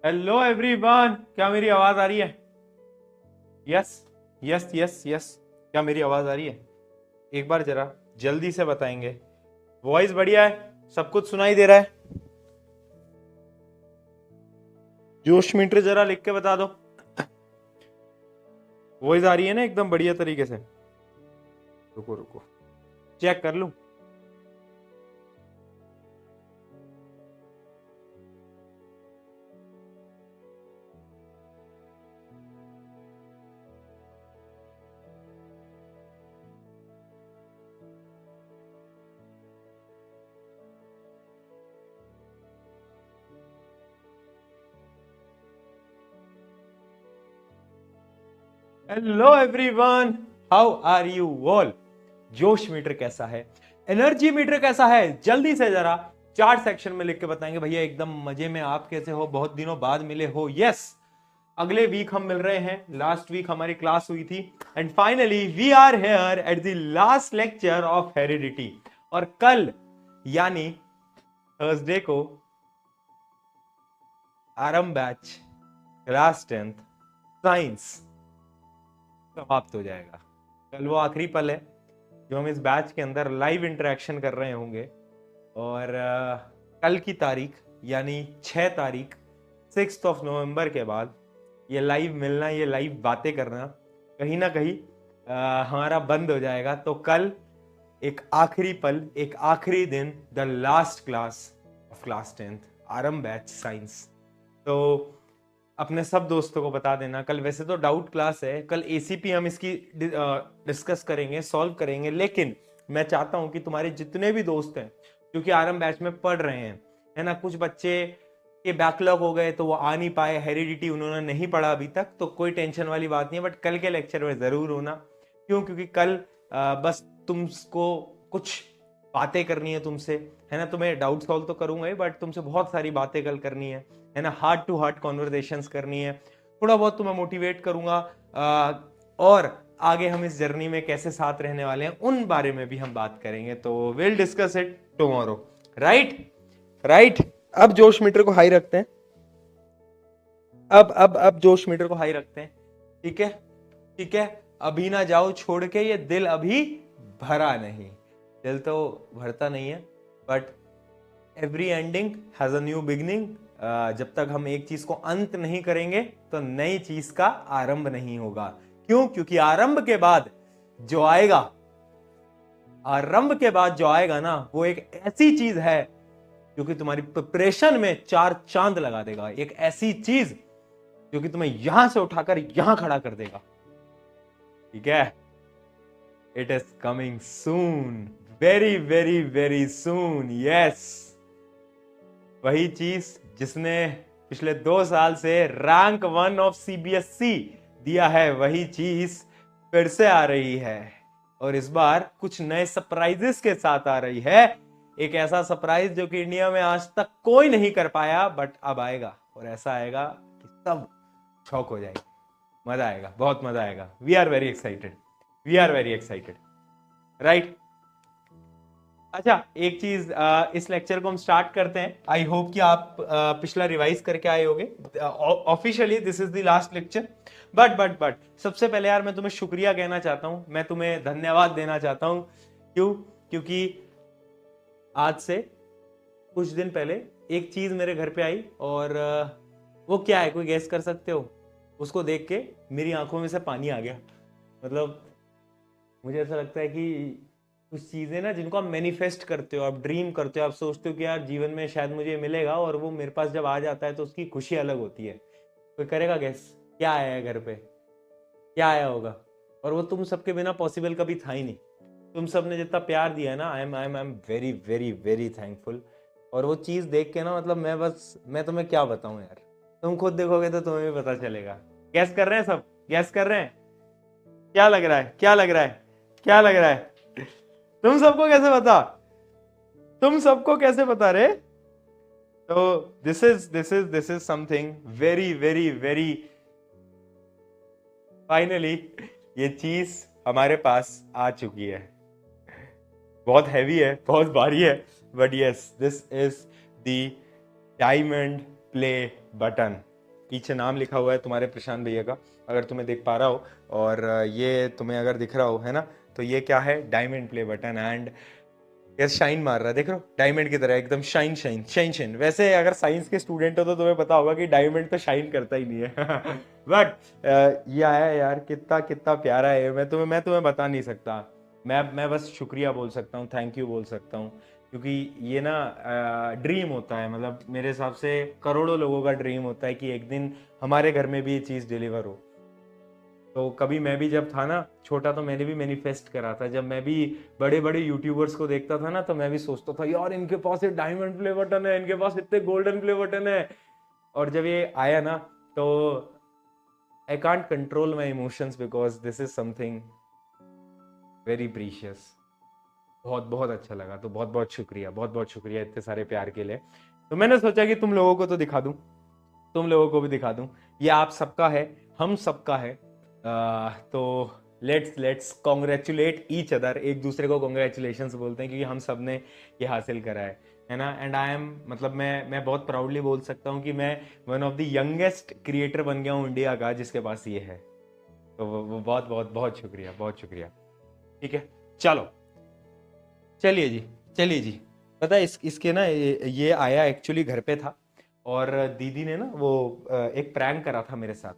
Hello everyone, क्या मेरी आवाज आ रही है? Yes yes yes yes. क्या मेरी आवाज आ रही है? एक बार जरा जल्दी से बताएंगे। वॉइस बढ़िया है? सब कुछ सुनाई दे रहा है? जोश मीटर जरा लिख के बता दो। वॉइस आ रही है ना एकदम बढ़िया तरीके से? रुको रुको, चेक कर लूं। Hello everyone, how are you all? जोश मीटर कैसा है? एनर्जी मीटर कैसा है? जल्दी से जरा चार्ट सेक्शन में लिख के बताएंगे भैया। एकदम मजे में। आप कैसे हो? बहुत दिनों बाद मिले हो। यस, अगले वीक हम मिल रहे हैं। लास्ट वीक हमारी क्लास हुई थी and finally we are here at the last lecture of heredity. और कल यानी थर्सडे को आरंभ बैच क्लास 10th साइंस समाप्त हो जाएगा। कल वो आखिरी पल है जो हम इस बैच के अंदर लाइव इंटरेक्शन कर रहे होंगे। और कल की तारीख यानी 6 तारीख 6th of November के बाद ये लाइव मिलना, ये लाइव बातें करना कहीं ना कहीं हमारा बंद हो जाएगा। तो कल एक आखिरी पल, एक आखिरी दिन, the last class of class 10th आरंभ बैच साइंस। तो अपने सब दोस्तों को बता देना। कल वैसे तो डाउट क्लास है, कल एसीपी हम इसकी डिस्कस करेंगे, सॉल्व करेंगे। लेकिन मैं चाहता हूं कि तुम्हारे जितने भी दोस्त हैं जो कि आरंभ बैच में पढ़ रहे हैं, है ना, कुछ बच्चे के बैकलॉग हो गए तो वो आ नहीं पाए, हेरिडिटी उन्होंने नहीं पढ़ा अभी तक, तो कोई टेंशन वाली बात नहीं है। बट कल के लेक्चर में जरूर होना। क्यों? क्योंकि कल बस तुमको कुछ बातें करनी है तुमसे, है ना। तुम्हें डाउट सॉल्व तो करूंगा ही, बट तुमसे बहुत सारी बातें कल करनी है ना। हार्ट टू हार्ट कॉन्वर्सेशंस करनी है। थोड़ा बहुत तुम्हें मोटिवेट करूंगा और आगे हम इस जर्नी में कैसे साथ रहने वाले हैं उन बारे में भी हम बात करेंगे। तो will discuss it tomorrow. Right right. अब जोश मीटर को हाई रखते हैं। अब जोश मीटर को हाई रखते हैं। ठीक है, ठीक है। अभी ना जाओ छोड़ के, ये दिल अभी भरा नहीं। दिल तो भरता नहीं है, but every ending has a new beginning. जब तक हम एक चीज को अंत नहीं करेंगे तो नई चीज का आरंभ नहीं होगा। क्यों? क्योंकि आरंभ के बाद जो आएगा, आरंभ के बाद जो आएगा ना, वो एक ऐसी चीज है जो कि तुम्हारी प्रिपरेशन में 4 चांद लगा देगा। एक ऐसी चीज जो कि तुम्हें यहां से उठाकर यहां खड़ा कर देगा। ठीक है? It is coming soon, very very very soon. Yes, वही चीज जिसने पिछले 2 साल से रैंक 1 ऑफ सीबीएसई दिया है, वही चीज फिर से आ रही है। और इस बार कुछ नए सरप्राइजेस के साथ आ रही है। एक ऐसा सरप्राइज जो कि इंडिया में आज तक कोई नहीं कर पाया, बट अब आएगा। और ऐसा आएगा कि सब शॉक हो जाएगी। मजा आएगा, बहुत मजा आएगा। We are very excited, we are very excited. Right. अच्छा, एक चीज, इस लेक्चर को हम स्टार्ट करते हैं। आई होप कि आप पिछला रिवाइज करके आए होंगे। Officially this is the last lecture. But सबसे पहले यार मैं तुम्हें शुक्रिया कहना चाहता हूं, मैं तुम्हें धन्यवाद देना चाहता हूं। क्यों? क्योंकि आज से कुछ दिन पहले एक चीज मेरे घर पे आई और वो क्या है, कोई गैस कर सकते हो? उसको देख के मेरी आंखों में से पानी आ गया। मतलब मुझे ऐसा लगता है कि कुछ चीजें ना जिनको आप मैनिफेस्ट करते हो, आप ड्रीम करते हो, आप सोचते हो कि यार जीवन में शायद मुझे मिलेगा, और वो मेरे पास जब आ जाता है तो उसकी खुशी अलग होती है। कोई करेगा गैस क्या आया है घर पे? क्या आया होगा? और वो तुम सबके बिना पॉसिबल कभी था ही नहीं। तुम सब ने जितना प्यार दिया है ना, I am very very very thankful. और वो चीज देख के ना, मतलब मैं तुम्हें क्या बताऊं यार। तुम खुद देखोगे तो तुम्हें भी पता चलेगा। गैस कर रहे हैं सब? गैस कर रहे हैं? क्या लग रहा है? क्या लग रहा है? क्या लग रहा है? तुम सबको कैसे पता? तुम सबको कैसे पता रे? तो this is something very very very. Finally ये चीज हमारे पास आ चुकी है। बहुत हैवी है, बहुत भारी है, but yes, this is the diamond play button. पीछे नाम लिखा हुआ है तुम्हारे प्रशांत भैया का, अगर तुम्हें दिख पा रहा हो, और ये तुम्हें अगर दिख रहा हो, है ना, तो ये क्या है, डायमंड प्ले बटन। एंड ये शाइन मार रहा है, देख रहे हो, डायमंड की तरह एकदम शाइन शाइन शाइन शाइन। वैसे अगर साइंस के स्टूडेंट हो तो तुम्हें पता होगा कि डायमंड तो शाइन करता ही नहीं है। बट ये आया है यार, कितना कितना प्यारा है। मैं तुम्हें बता नहीं सकता। मैं बस शुक्रिया बोल सकता हूँ, थैंक यू बोल सकता हूँ, क्योंकि ये ना ड्रीम होता है, मतलब मेरे हिसाब से करोड़ों लोगों का ड्रीम होता है कि एक दिन हमारे घर में भी ये चीज़ डिलीवर हो। तो कभी मैं भी जब था ना छोटा, तो मैंने भी मैनिफेस्ट करा था। जब मैं भी बड़े बड़े यूट्यूबर्स को देखता था ना, तो मैं भी सोचता था यार इनके पास एक डायमंड प्ले बटन है, इनके पास इतने गोल्डन प्ले बटन है। और जब ये आया ना, तो I can't control my emotions because this is something very precious. बहुत बहुत अच्छा लगा, तो बहुत बहुत शुक्रिया इतने सारे प्यार के लिए। तो मैंने सोचा कि तुम लोगों को तो दिखा दूं, तुम लोगों को भी दिखा दूं। ये आप सबका है, हम सबका है। तो लेट्स कॉन्ग्रेचुलेट ईच अदर। एक दूसरे को कॉन्ग्रेचुलेशंस बोलते हैं, क्योंकि हम सब ने ये हासिल करा है ना। एंड आई एम, मतलब मैं बहुत प्राउडली बोल सकता हूँ कि मैं one of the youngest creator बन गया हूँ इंडिया का जिसके पास ये है। तो वो बहुत बहुत बहुत शुक्रिया, बहुत शुक्रिया। ठीक है, चलो चलिए जी, चलिए जी। पता है इसके ना ये आया एक्चुअली घर पे था, और दीदी ने ना वो एक प्रैंक करा था मेरे साथ।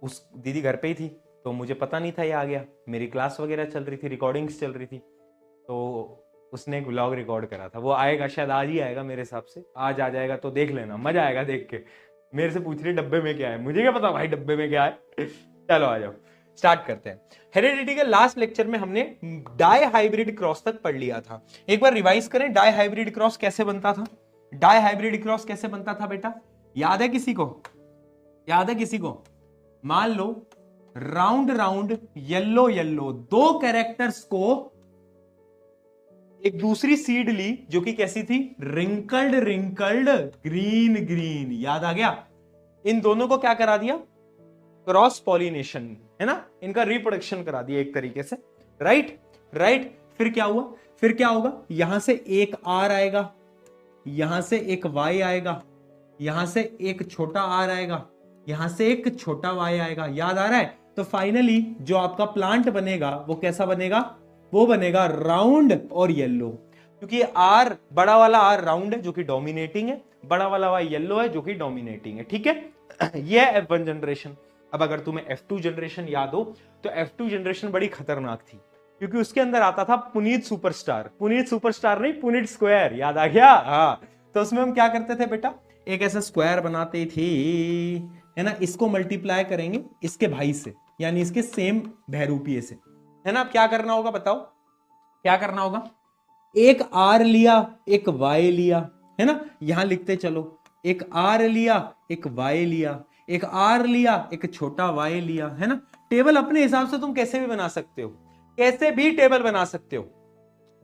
उस दीदी घर पे ही थी, तो मुझे पता नहीं था ये आ गया। मेरी क्लास वगैरह चल रही थी, रिकॉर्डिंग्स चल रही थी, तो उसने एक व्लॉग रिकॉर्ड करा था। वो आएगा शायद, आज ही आएगा मेरे हिसाब से, आज आ जाएगा, तो देख लेना, मजा आएगा देख के। मेरे से पूछ रही डब्बे में क्या है, मुझे क्या पता भाई डब्बे में क्या है। चलो आ जाओ, स्टार्ट करते हैं। हेरेडिटी के लास्ट लेक्चर में हमने डाई हाइब्रिड क्रॉस तक पढ़ लिया था। एक बार रिवाइज करें, डाई हाइब्रिड क्रॉस कैसे बनता था। डाई हाइब्रिड क्रॉस कैसे बनता था बेटा, याद है किसी को, याद है किसी को। मान लो राउंड राउंड येलो येलो दो कैरेक्टर्स को एक दूसरी सीड ली जो कि कैसी थी, रिंकल्ड रिंकल्ड ग्रीन ग्रीन। याद आ गया। इन दोनों को क्या करा दिया, क्रॉस पॉलिनेशन, है ना, इनका रिप्रोडक्शन करा दिया एक तरीके से। Right right. फिर क्या हुआ, फिर क्या होगा, यहां से एक आर आएगा, यहां से एक वाई आएगा, यहां से एक छोटा आर आएगा, यहां से एक छोटा वाई आएगा। याद आ रहा है। तो फाइनली जो आपका प्लांट बनेगा वो कैसा बनेगा, वो बनेगा राउंड और येलो, क्योंकि आर, बड़ा वाला आर राउंड है जो कि डोमिनेटिंग है, बड़ा वाला वाई येलो है जो कि डोमिनेटिंग है। ठीक है, यह है F1 जनरेशन। अब अगर तुम्हें F2 जनरेशन याद हो, तो F2 जनरेशन बड़ी खतरनाक थी, क्योंकि उसके अंदर आता था पुनीत सुपरस्टार। पुनीत सुपरस्टार नहीं, पुनीत स्क्वायर। याद आ गया। हाँ, तो उसमें हम क्या करते थे बेटा, एक ऐसा स्क्वायर बनाते थे, है ना, इसको मल्टीप्लाई करेंगे इसके भाई से, यानी इसके सेम बहरूपीय से, है ना। अब क्या करना होगा बताओ, क्या करना होगा, एक आर लिया एक वाई लिया, है ना, यहां लिखते चलो, एक आर लिया एक वाई लिया, एक आर लिया एक छोटा वाई लिया, है ना। टेबल अपने हिसाब से तुम कैसे भी बना सकते हो, कैसे भी टेबल बना सकते हो,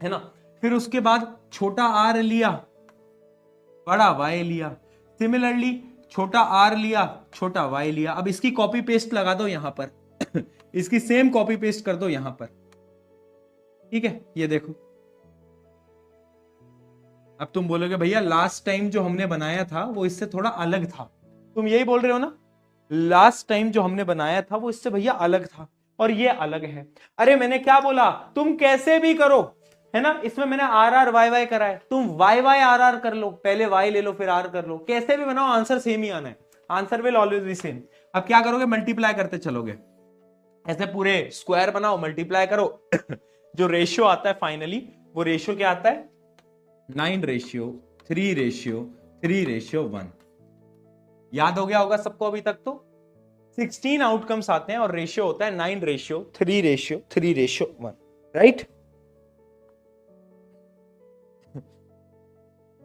है ना। फिर उसके बाद छोटा आर लिया, बड़ा वाई लिया, सिमिलरली छोटा आर लिया, छोटा वाई लिया। अब इसकी कॉपी पेस्ट लगा दो यहां पर। इसकी सेम कॉपी पेस्ट कर दो यहां पर। ठीक है, ये देखो। अब तुम बोलोगे भैया लास्ट टाइम जो हमने बनाया था वो इससे थोड़ा अलग था, तुम यही बोल रहे हो ना, लास्ट टाइम जो हमने बनाया था वो इससे भैया अलग था, और ये अलग है। अरे मैंने क्या बोला, तुम कैसे भी करो, है ना। इसमें मैंने आर आर वाई वाई करा है, तुम वाई वाई आर आर कर लो, पहले वाई ले लो फिर आर कर लो, कैसे भी बनाओ आंसर सेम ही आना है, answer will always be same. अब क्या करोगे, मल्टीप्लाई करते चलोगे, ऐसे पूरे स्क्वायर बनाओ, मल्टीप्लाई करो। जो रेशियो आता है फाइनली, वो रेशियो क्या आता है, 9:3:3:1। याद हो गया होगा सबको अभी तक। तो 16 आउटकम्स आते हैं और रेशियो होता है 9:3:3:1। Right,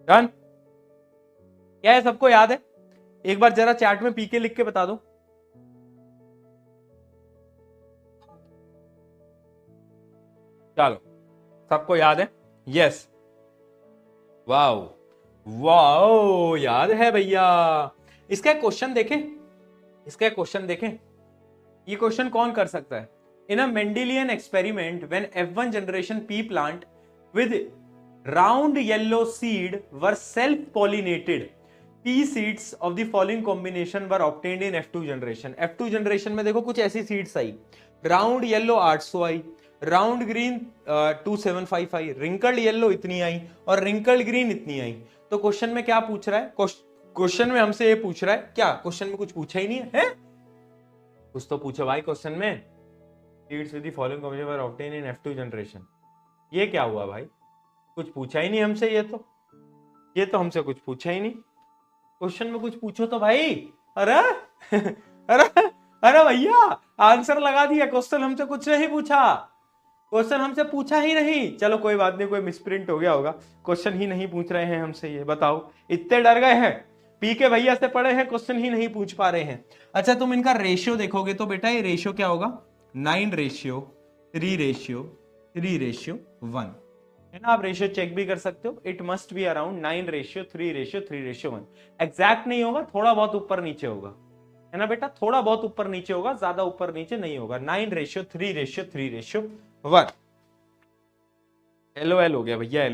done. क्या है, सबको याद है। एक बार जरा चैट में पीके लिख के बता दो। चलो, सबको याद है, यस, वाओ वाओ, याद है भैया। इसका क्वेश्चन देखें, इसका क्वेश्चन देखें, ये क्वेश्चन कौन कर सकता है। In a Mendelian experiment when F1 generation pea plant with round yellow seed were self pollinated, P seeds of the following combination were obtained in F2 generation. F2 generation में देखो कुछ ऐसी सीड्स आई, round yellow 800 आई, round green 2755 आई, wrinkled yellow इतनी आई और wrinkled green इतनी आई। तो question में क्या पूछ रहा है? क्वेश्चन में हमसे ये पूछ रहा है, क्या क्वेश्चन में कुछ पूछा ही नहीं है? कुछ तो पूछा भाई क्वेश्चन में, seeds with the following combination were obtain in F2 generation. ये क्या हुआ भाई? कुछ पूछा ही नहीं हमसे, ये तो हमसे कुछ पूछा ही नहीं। क्वेश्चन में कुछ पूछो तो भाई। अरे अरे अरे भैया आंसर लगा दिया, क्वेश्चन हमसे कुछ नहीं पूछा, क्वेश्चन हमसे पूछा ही नहीं। चलो कोई बात नहीं, कोई मिसप्रिंट हो गया होगा, क्वेश्चन ही नहीं पूछ रहे हैं हमसे। ये बताओ, इतने डर गए हैं, पी के भैया से पढ़े हैं, क्वेश्चन ही नहीं पूछ पा रहे हैं। अच्छा तुम इनका रेशियो देखोगे तो बेटा ये रेशियो क्या होगा? 9:3:3:1 है ना। आप रेशियो चेक भी कर सकते हो, it must be around 9:3:3:1। Exact नहीं होगा, थोड़ा बहुत ऊपर नीचे होगा, है ना बेटा, थोड़ा बहुत ऊपर नीचे होगा, ज्यादा ऊपर नीचे नहीं होगा। 9:3:3:1। LOL हो गया भैया,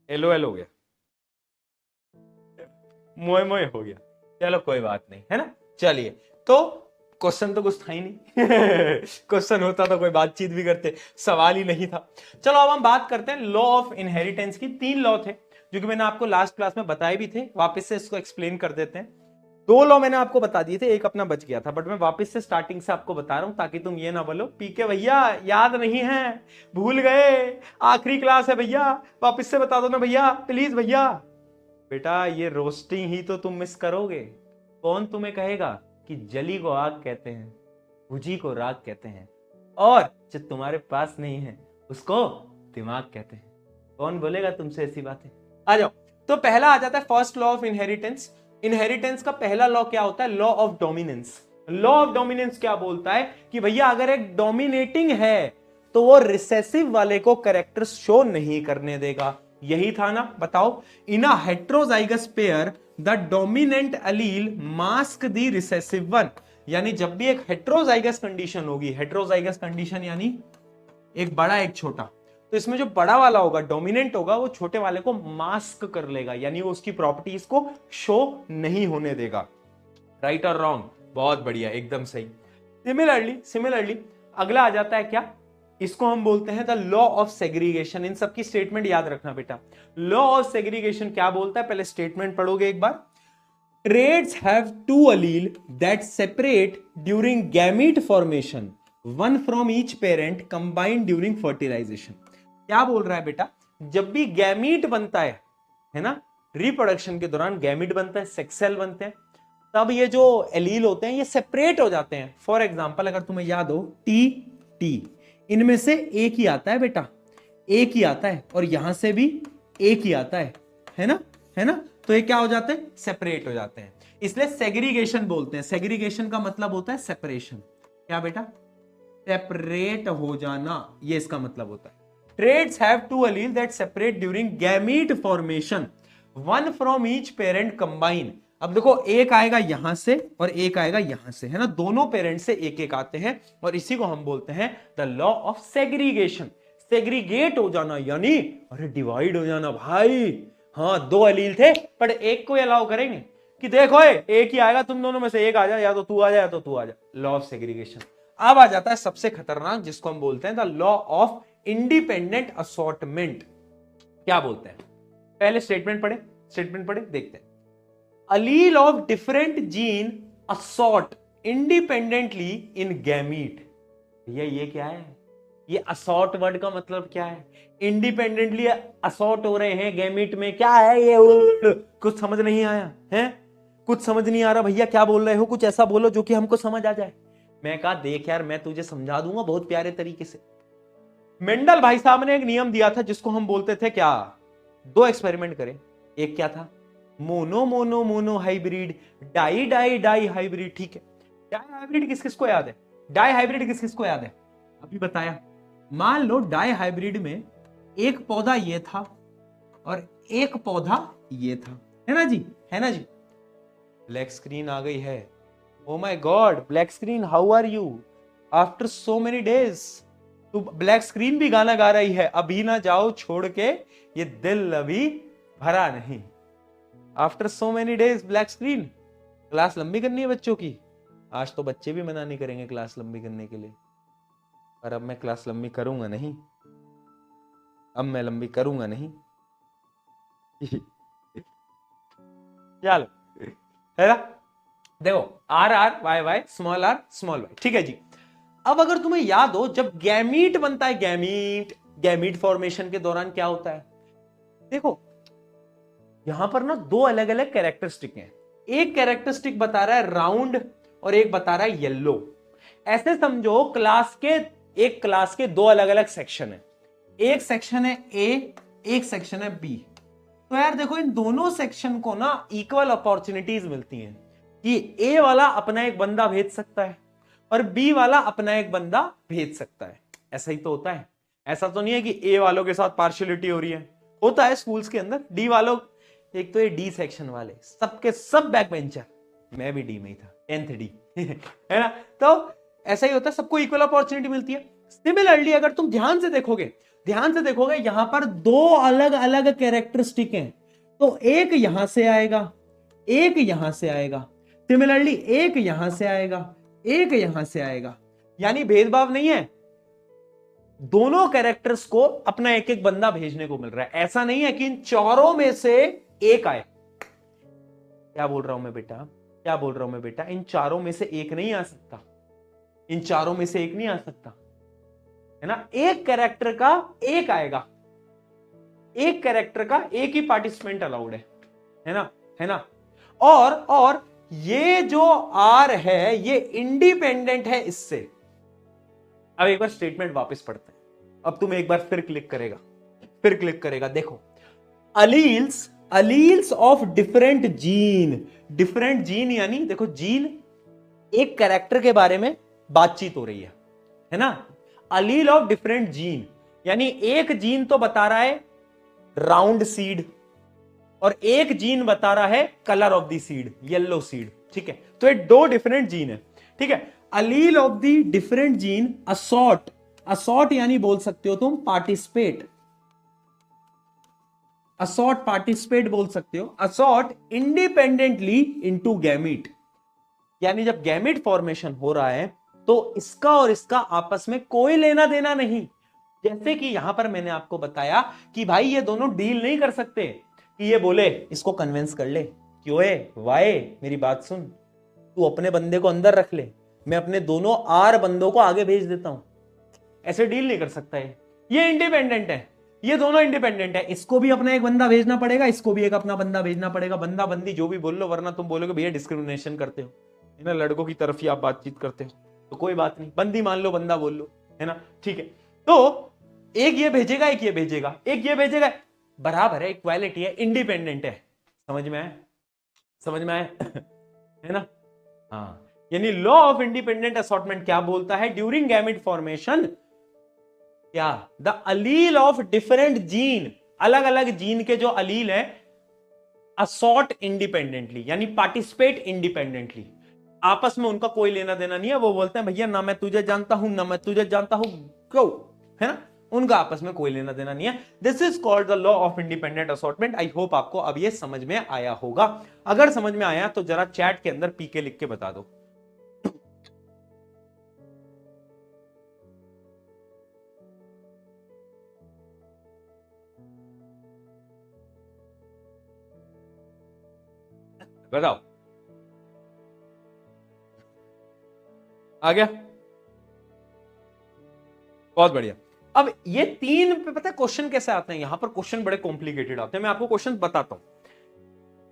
LOL हो गया, मोए मोए हो गया। चलो कोई बात नहीं, है ना। चलिए, तो क्वेश्चन तो कुछ था ही नहीं क्वेश्चन होता तो कोई बातचीत भी करते, सवाल ही नहीं था। चलो अब हम बात करते हैं लॉ ऑफ इनहेरिटेंस की। 3 लॉ थे जो कि मैंने आपको लास्ट क्लास में बताए भी थे, वापस से इसको एक्सप्लेन कर देते हैं। 2 लॉ मैंने आपको बता दिए थे, एक अपना बच गया था, बट मैं वापस से स्टार्टिंग से आपको बता रहा हूं ताकि तुम ये ना बोलो पीके भैया याद नहीं है, भूल गए, आखिरी क्लास है भैया, वापस से बता दो ना भैया प्लीज। भैया बेटा ये रोस्टिंग ही तो तुम मिस करोगे। कौन तुम्हें कहेगा कि जली को आग कहते हैं, भुजी को राग कहते हैं, और जो तुम्हारे पास नहीं है उसको दिमाग कहते हैं। कौन बोलेगा तुमसे ऐसी बातें? आ जाओ। तो पहला आ जाता है first law of inheritance. Inheritance का पहला लॉ क्या होता है? Law of dominance. Law of dominance क्या बोलता है कि भैया अगर एक डोमिनेटिंग है तो वो रिसेसिव वाले को कैरेक्टर्स शो नहीं करने देगा। यही था ना, बताओ। In a heterozygous pair the dominant allele mask the recessive one. यानी जब भी एक हेट्रोजाइगस कंडीशन होगी, हेट्रोजाइगस कंडीशन यानी एक बड़ा एक छोटा, तो इसमें जो बड़ा वाला होगा डोमिनेंट होगा, वो छोटे वाले को मास्क कर लेगा, यानी वो उसकी प्रॉपर्टीज को शो नहीं होने देगा। राइट और रॉन्ग? बहुत बढ़िया, एकदम सही। सिमिलरली अगला आ जाता है क्या? इसको हम बोलते हैं द लॉ ऑफ सेग्रीगेशन। इन सबकी स्टेटमेंट याद रखना बेटा। लॉ ऑफ सेग्रीगेशन क्या बोलता है? पहले स्टेटमेंट पढ़ोगे एक बार। Traits have 2 allele that separate during gamete formation, one from each parent combined during fertilization। क्या बोल रहा है बेटा? जब भी गैमीट बनता है ना, रिप्रोडक्शन के दौरान गैमीट बनता है, सेक्स सेल बनते हैं, तब ये जो एलील होते हैं ये सेपरेट हो जाते हैं। फॉर एग्जांपल अगर तुम्हें याद हो टी, इनमें से एक ही आता है बेटा, एक ही आता है, और यहां से भी एक ही आता है ना। तो ये क्या हो जाते हैं? सेपरेट हो जाते हैं, इसलिए सेग्रीगेशन बोलते हैं। सेग्रीगेशन का मतलब होता है सेपरेशन। क्या बेटा? सेपरेट हो जाना, ये इसका मतलब होता है। Traits have 2 allele that separate during gamete formation, one from each parent combine। अब देखो एक आएगा यहां से और एक आएगा यहां से, है ना, दोनों पेरेंट से एक एक आते हैं, और इसी को हम बोलते हैं the law of segregation. Segregate हो जाना यानी अरे डिवाइड हो जाना भाई। हाँ 2 allele थे पर एक को अलाउ करेंगे कि देखो एक ही आएगा, तुम दोनों में से एक आ जाए, या तो तू आ जाए या तो तू आ जाए। Law of segregation. अब आ जाता है सबसे खतरनाक, जिसको हम बोलते हैं the law of independent assortment. क्या बोलते हैं? पहले स्टेटमेंट पढ़े देखते हैं। allele of different gene assort independently in gamete। ये क्या है? ये असॉर्ट वर्ड का मतलब क्या है? इंडिपेंडेंटली असॉर्ट हो रहे हैं गैमीट में, क्या है ये? कुछ समझ नहीं आया है? कुछ समझ नहीं आ रहा भैया, क्या बोल रहे हो? कुछ ऐसा बोलो जो कि हमको समझ आ जाए। मैं कहा देख यार, मैं तुझे समझा दूंगा बहुत प्यारे तरीके से। मेंडल भाई साहब ने एक नियम दिया था जिसको हम बोलते थे क्या? 2 एक्सपेरिमेंट करे। एक क्या था? Monohybrid, dihybrid. ठीक है, डाई हाइब्रिड किस किस को याद है? डाई हाइब्रिड किस किस को याद है? अभी बताया। मान लो डाई हाइब्रिड में एक पौधा ये था और एक पौधा ये था, है ना जी? ब्लैक स्क्रीन आ गई है। Oh my God, black screen, how are you after so many days? तू ब्लैक स्क्रीन भी गाना गा रही है, अभी ना जाओ छोड़ के ये दिल अभी भरा नहीं। After so many days black screen. Class लंबी करनी है बच्चों की। आज तो बच्चे भी मना नहीं करेंगे क्लास लंबी करने के लिए, पर अब मैं क्लास लंबी करूंगा नहीं, अब मैं लंबी करूंगा नहीं। चलो, है ना। देखो R R Y Y small R small Y, ठीक है जी। अब अगर तुम्हें याद हो, जब गैमीट बनता है, गैमीट फॉर्मेशन के दौरान क्या होता है, देखो यहां पर ना दो अलग अलग कैरेक्टरिस्टिक हैं। एक कैरेक्टरिस्टिक बता रहा है राउंड और एक बता रहा है येलो। ऐसे समझो एक क्लास के दो अलग अलग सेक्शन है। एक सेक्शन है ए, एक सेक्शन है बी। तो यार देखो इन दोनों सेक्शन को ना इक्वल अपॉर्चुनिटीज मिलती हैं कि ए वाला अपना एक बंदा भेज सकता है और बी वाला अपना एक बंदा भेज सकता है। ऐसा ही तो होता है। ऐसा तो नहीं है कि ए वालों के साथ पार्शियलिटी हो रही है, होता है स्कूल्स के अंदर। डी वालों, एक तो ये डी सेक्शन वाले सबके सब बैक बेंचर, मैं भी डी में ही था, 10th डी है ना। तो ऐसा ही होता है, सबको इक्वल अपॉर्चुनिटी मिलती है। सिमिलरली अगर तुम ध्यान से देखोगे यहां पर दो अलग अलग कैरेक्टरिस्टिक हैं, तो एक यहां से आएगा, एक यहां से आएगा। सिमिलरली एक यहां से आएगा, एक यहां से आएगा। यानी भेदभाव नहीं है, दोनों कैरेक्टर्स को अपना एक एक बंदा भेजने को मिल रहा है। ऐसा नहीं है कि इन चारों में से एक आए। क्या बोल रहा हूं मैं बेटा, इन चारों में से एक नहीं आ सकता, इन चारों में से एक नहीं आ सकता, है ना। एक कैरेक्टर का एक आएगा, एक कैरेक्टर का एक ही पार्टिसिपेंट अलाउड है ना। और ये जो आर है ये इंडिपेंडेंट है इससे। अब एक बार स्टेटमेंट वापस पढ़ते हैं। अब तुम एक बार फिर क्लिक करेगा, देखो अलील्स ऑफ डिफरेंट जीन यानी देखो जीन, एक कैरेक्टर के बारे में बातचीत हो रही है ना। अलील ऑफ डिफरेंट जीन यानी एक जीन तो बता रहा है राउंड सीड और एक जीन बता रहा है colour of the seed, yellow seed, ठीक है। तो ये दो डिफरेंट जीन है, ठीक है। अलील of the different gene assort यानी बोल सकते हो तुम पार्टिसिपेट बोल सकते हो। असॉर्ट इंडिपेंडेंटली इनटू गैमीट, यानी जब गैमीट फॉर्मेशन हो रहा है तो इसका और इसका आपस में कोई लेना देना नहीं। जैसे कि यहां पर मैंने आपको बताया कि भाई ये दोनों डील नहीं कर सकते कि ये बोले इसको कन्विंस कर ले, क्यों है वाई मेरी बात सुन, तू अपने बंदे को अंदर रख ले, मैं अपने दोनों आर बंदों को आगे भेज देता हूं। ऐसे डील नहीं कर सकता है। ये इंडिपेंडेंट है, ये दोनों इंडिपेंडेंट है। इसको भी अपना एक बंदा भेजना पड़ेगा, इसको भी एक अपना बंदा भेजना पड़ेगा। बंदा बंदी जो भी बोल लो, वरना तुम बोलोगे भैया डिस्क्रिमिनेशन करते हो, है ना, लड़कों की तरफ ही आप बातचीत करते हो। तो कोई बात नहीं, बंदी मान लो बंदा बोल लो, है ना, ठीक है। तो एक ये भेजेगा, एक ये भेजेगा, एक ये भेजेगा, बराबर है, इक्वालिटी है, इंडिपेंडेंट है। समझ में आया है ना। हाँ, यानी लॉ ऑफ इंडिपेंडेंट असॉर्टमेंट क्या बोलता है, ड्यूरिंग गैमेट फॉर्मेशन क्या the Aleel of different gene, अलग अलग जीन के जो अलील है असॉर्ट इंडिपेंडेंटली यानी पार्टिसिपेट इंडिपेंडेंटली, आपस में उनका कोई लेना देना नहीं है। वो बोलते हैं भैया ना मैं तुझे जानता हूं ना मैं तुझे जानता हूं, क्यों, है ना, उनका आपस में कोई लेना देना नहीं है। This is called the law of independent assortment. I hope आपको अब ये समझ में आया होगा। अगर समझ में आया तो जरा चैट के अंदर पीके लिख के बता दो। बताओ, आ गया, बहुत बढ़िया। अब ये तीन पे पता है क्वेश्चन कैसे आते हैं, यहां पर क्वेश्चन बड़े कॉम्प्लिकेटेड आते हैं। मैं आपको क्वेश्चन बताता हूं।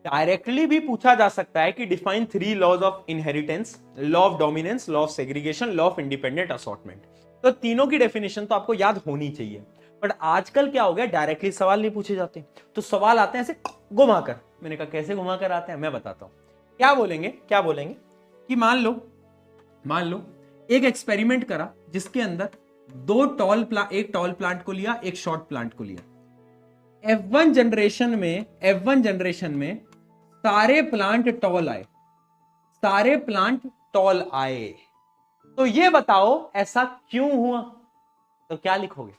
डायरेक्टली भी पूछा जा सकता है कि define 3 laws of inheritance, law of dominance, law of segregation, law of independent assortment. तो तीनों की डेफिनेशन तो आपको याद होनी चाहिए। बट आजकल क्या हो गया, डायरेक्टली सवाल नहीं पूछे जाते, तो सवाल आते हैं ऐसे घुमाकर। मैंने कहा कैसे घुमाकर आते हैं, मैं बताता हूं। क्या बोलेंगे कि मान लो एक एक्सपेरिमेंट करा जिसके अंदर एक टॉल प्लांट को लिया, एक शॉर्ट प्लांट को लिया। F1 जनरेशन में सारे प्लांट टॉल आए। तो ये बताओ ऐसा क्यों हुआ। तो क्या लिखोगे